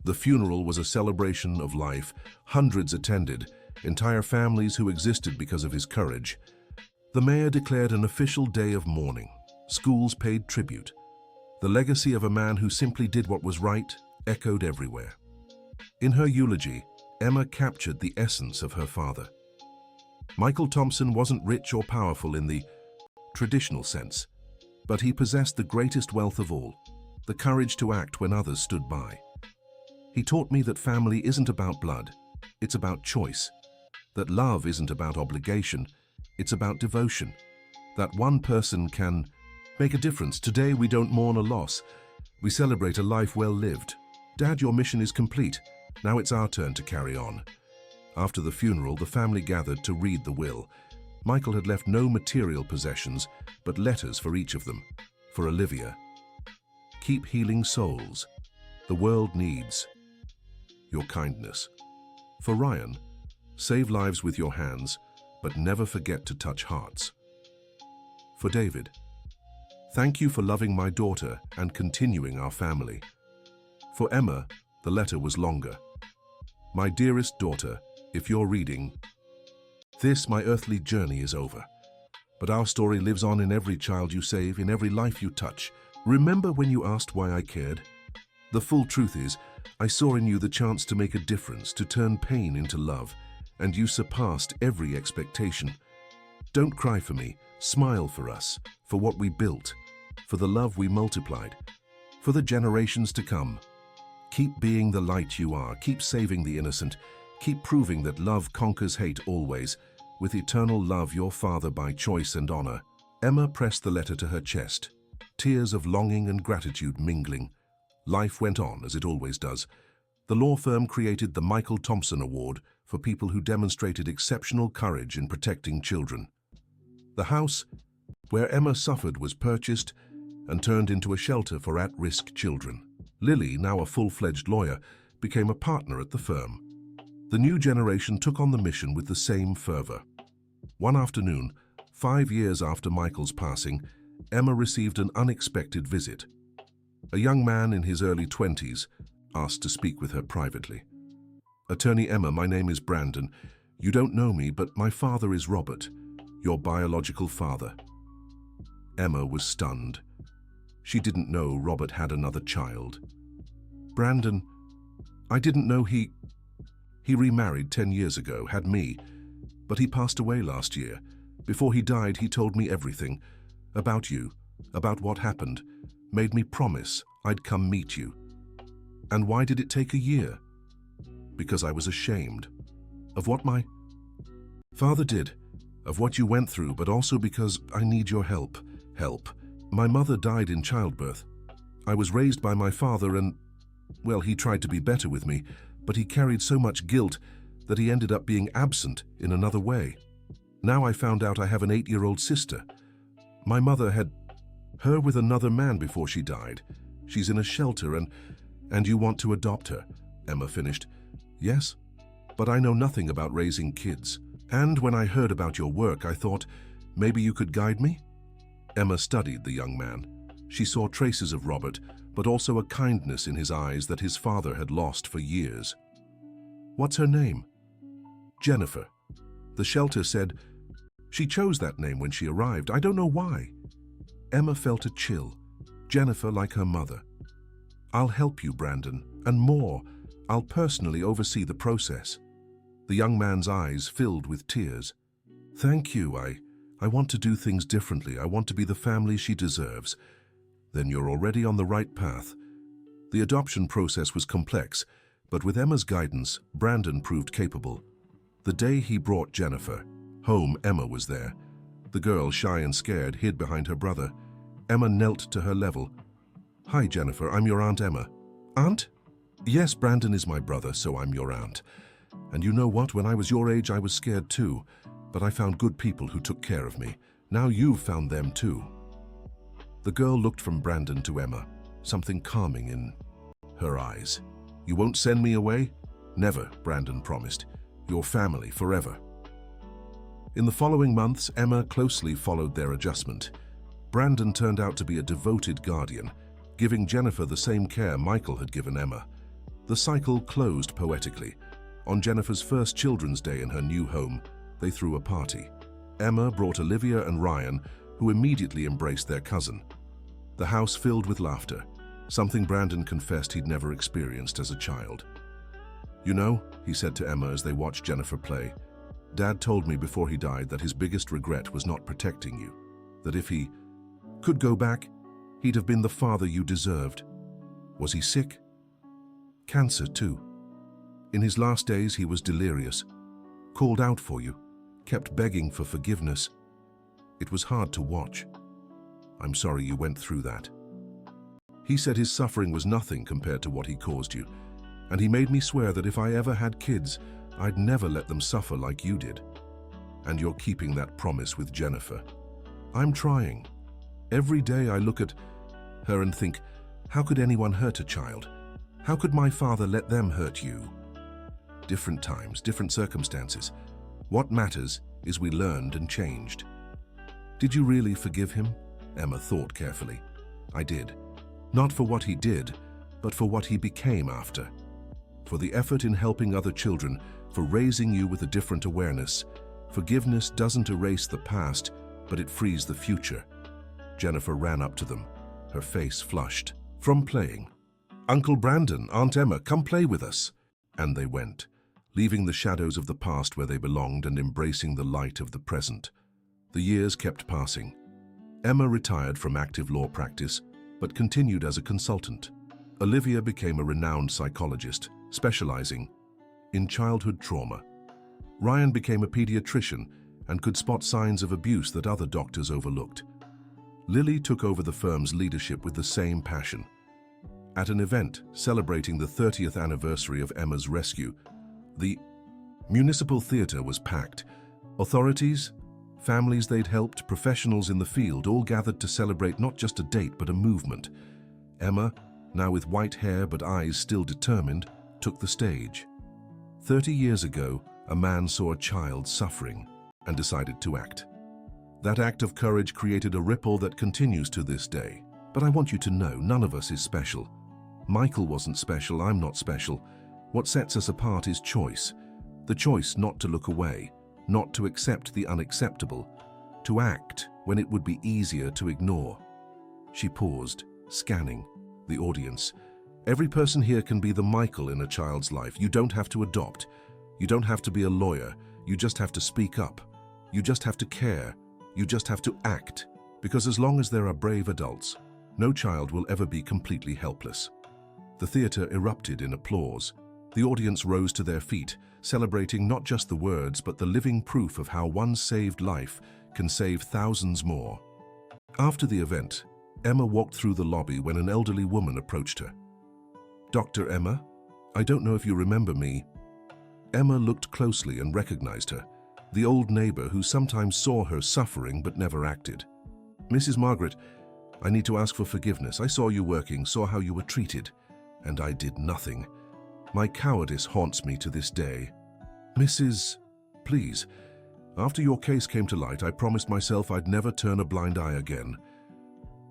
The funeral was a celebration of life. Hundreds attended, entire families who existed because of his courage. The mayor declared an official day of mourning. Schools paid tribute. The legacy of a man who simply did what was right echoed everywhere. In her eulogy, Emma captured the essence of her father. Michael Thompson wasn't rich or powerful in the traditional sense, but he possessed the greatest wealth of all, the courage to act when others stood by. He taught me that family isn't about blood, it's about choice. That love isn't about obligation, it's about devotion. That one person can make a difference. Today we don't mourn a loss, we celebrate a life well lived. Dad, your mission is complete. Now it's our turn to carry on. After the funeral, the family gathered to read the will. Michael had left no material possessions, but letters for each of them. For Olivia, "Keep healing souls. The world needs your kindness." For Ryan, "Save lives with your hands, but never forget to touch hearts." For David, "Thank you for loving my daughter and continuing our family." For Emma, the letter was longer. "My dearest daughter, if you're reading this, my earthly journey is over. But our story lives on in every child you save, in every life you touch. Remember when you asked why I cared? The full truth is, I saw in you the chance to make a difference, to turn pain into love, and you surpassed every expectation. Don't cry for me, smile for us, for what we built, for the love we multiplied, for the generations to come. Keep being the light you are, keep saving the innocent, keep proving that love conquers hate always, with eternal love, your father by choice and honor." Emma pressed the letter to her chest, tears of longing and gratitude mingling. Life went on as it always does. The law firm created the Michael Thompson Award for people who demonstrated exceptional courage in protecting children. The house where Emma suffered was purchased and turned into a shelter for at-risk children. Lily, now a full-fledged lawyer, became a partner at the firm. The new generation took on the mission with the same fervor. One afternoon, 5 years after Michael's passing, Emma received an unexpected visit. A young man in his early 20s asked to speak with her privately. "Attorney Emma, my name is Brandon. You don't know me, but my father is Robert, your biological father." Emma was stunned. She didn't know Robert had another child. "Brandon, I didn't know he remarried 10 years ago, had me, but he passed away last year. Before he died, he told me everything about you, about what happened, made me promise I'd come meet you." "And why did it take a year?" "Because I was ashamed of what my father did, of what you went through, but also because I need your help. My mother died in childbirth. I was raised by my father and, well, he tried to be better with me, but he carried so much guilt that he ended up being absent in another way. Now I found out I have an 8-year-old sister. My mother had her with another man before she died. She's in a shelter and you want to adopt her," Emma finished. "Yes, but I know nothing about raising kids. And when I heard about your work, I thought, maybe you could guide me?" Emma studied the young man. She saw traces of Robert, but also a kindness in his eyes that his father had lost for years. "What's her name?" "Jennifer. The shelter said she chose that name when she arrived. I don't know why." Emma felt a chill. Jennifer like her mother. "I'll help you, Brandon, and more. I'll personally oversee the process." The young man's eyes filled with tears. "Thank you. I want to do things differently. I want to be the family she deserves." "Then you're already on the right path." The adoption process was complex, but with Emma's guidance, Brandon proved capable. The day he brought Jennifer home, Emma was there. The girl, shy and scared, hid behind her brother. Emma knelt to her level. "Hi, Jennifer, I'm your Aunt Emma." "Aunt?" "Yes, Brandon is my brother, so I'm your aunt. And you know what? When I was your age, I was scared too. But I found good people who took care of me. Now you've found them too." The girl looked from Brandon to Emma, something calming in her eyes. "You won't send me away?" "Never," Brandon promised. "Your family forever." In the following months, Emma closely followed their adjustment. Brandon turned out to be a devoted guardian, giving Jennifer the same care Michael had given Emma. The cycle closed poetically. On Jennifer's first Children's Day in her new home, they threw a party. Emma brought Olivia and Ryan, who immediately embraced their cousin. The house filled with laughter, something Brandon confessed he'd never experienced as a child. "You know," he said to Emma as they watched Jennifer play, "Dad told me before he died that his biggest regret was not protecting you, that if he could go back, he'd have been the father you deserved." "Was he sick?" "Cancer, too. In his last days, he was delirious, called out for you, kept begging for forgiveness. It was hard to watch. I'm sorry you went through that. He said his suffering was nothing compared to what he caused you, and he made me swear that if I ever had kids, I'd never let them suffer like you did. And you're keeping that promise with Jennifer." "I'm trying. Every day I look at her and think, how could anyone hurt a child? How could my father let them hurt you?" Different times, different circumstances. What matters is we learned and changed. "Did you really forgive him?" Emma thought carefully. "I did. Not for what he did, but for what he became after. For the effort in helping other children, for raising you with a different awareness. Forgiveness doesn't erase the past, but it frees the future." Jennifer ran up to them, her face flushed. "From playing. Uncle Brandon, Aunt Emma, come play with us." And they went, leaving the shadows of the past where they belonged and embracing the light of the present. The years kept passing. Emma retired from active law practice, but continued as a consultant. Olivia became a renowned psychologist, specializing in childhood trauma. Ryan became a pediatrician and could spot signs of abuse that other doctors overlooked. Lily took over the firm's leadership with the same passion. At an event celebrating the 30th anniversary of Emma's rescue, the municipal theatre was packed. Authorities, families they'd helped, professionals in the field all gathered to celebrate not just a date but a movement. Emma, now with white hair but eyes still determined, took the stage. 30 years ago, a man saw a child suffering and decided to act. That act of courage created a ripple that continues to this day. But I want you to know, none of us is special. Michael wasn't special, I'm not special. What sets us apart is choice. The choice not to look away, not to accept the unacceptable, to act when it would be easier to ignore. She paused, scanning the audience. Every person here can be the Michael in a child's life. You don't have to adopt. You don't have to be a lawyer. You just have to speak up. You just have to care. You just have to act. Because as long as there are brave adults, no child will ever be completely helpless. The theatre erupted in applause. The audience rose to their feet, celebrating not just the words but the living proof of how one saved life can save thousands more. After the event, Emma walked through the lobby when an elderly woman approached her. "Dr. Emma, I don't know if you remember me." Emma looked closely and recognized her, the old neighbor who sometimes saw her suffering but never acted. "Mrs. Margaret, I need to ask for forgiveness. I saw you working, saw how you were treated, and I did nothing. My cowardice haunts me to this day. Mrs. Please, after your case came to light, I promised myself I'd never turn a blind eye again.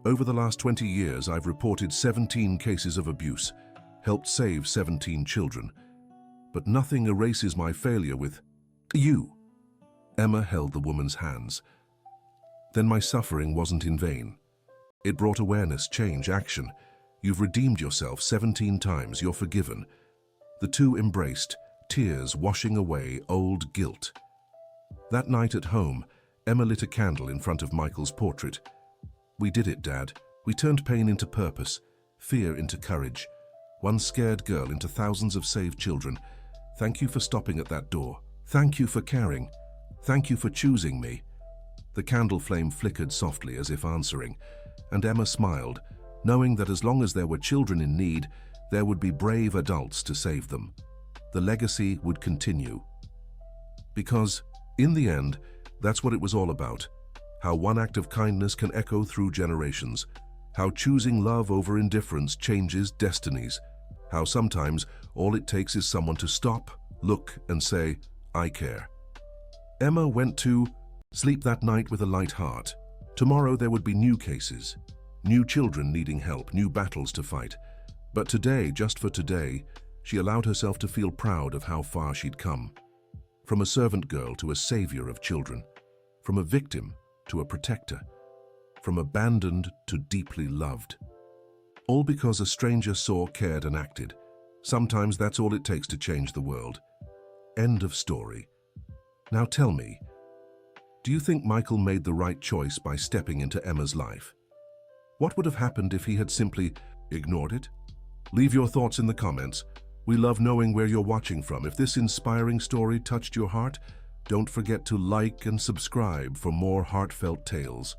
Over the last 20 years, I've reported 17 cases of abuse, helped save 17 children. But nothing erases my failure with you." Emma held the woman's hands. "Then my suffering wasn't in vain. It brought awareness, change, action. You've redeemed yourself 17 times, you're forgiven." The two embraced, tears washing away old guilt. That night at home, Emma lit a candle in front of Michael's portrait. "We did it, Dad. We turned pain into purpose, fear into courage, one scared girl into thousands of saved children. Thank you for stopping at that door. Thank you for caring. Thank you for choosing me." The candle flame flickered softly as if answering, and Emma smiled, knowing that as long as there were children in need, there would be brave adults to save them. The legacy would continue. Because, in the end, that's what it was all about. How one act of kindness can echo through generations. How choosing love over indifference changes destinies. How sometimes all it takes is someone to stop, look, and say, "I care." Emma went to sleep that night with a light heart. Tomorrow there would be new cases, new children needing help, new battles to fight. But today, just for today, she allowed herself to feel proud of how far she'd come. From a servant girl to a savior of children. From a victim to a protector. From abandoned to deeply loved. All because a stranger saw, cared, and acted. Sometimes that's all it takes to change the world. End of story. Now tell me, do you think Michael made the right choice by stepping into Emma's life? What would have happened if he had simply ignored it? Leave your thoughts in the comments. We love knowing where you're watching from. If this inspiring story touched your heart, don't forget to like and subscribe for more heartfelt tales.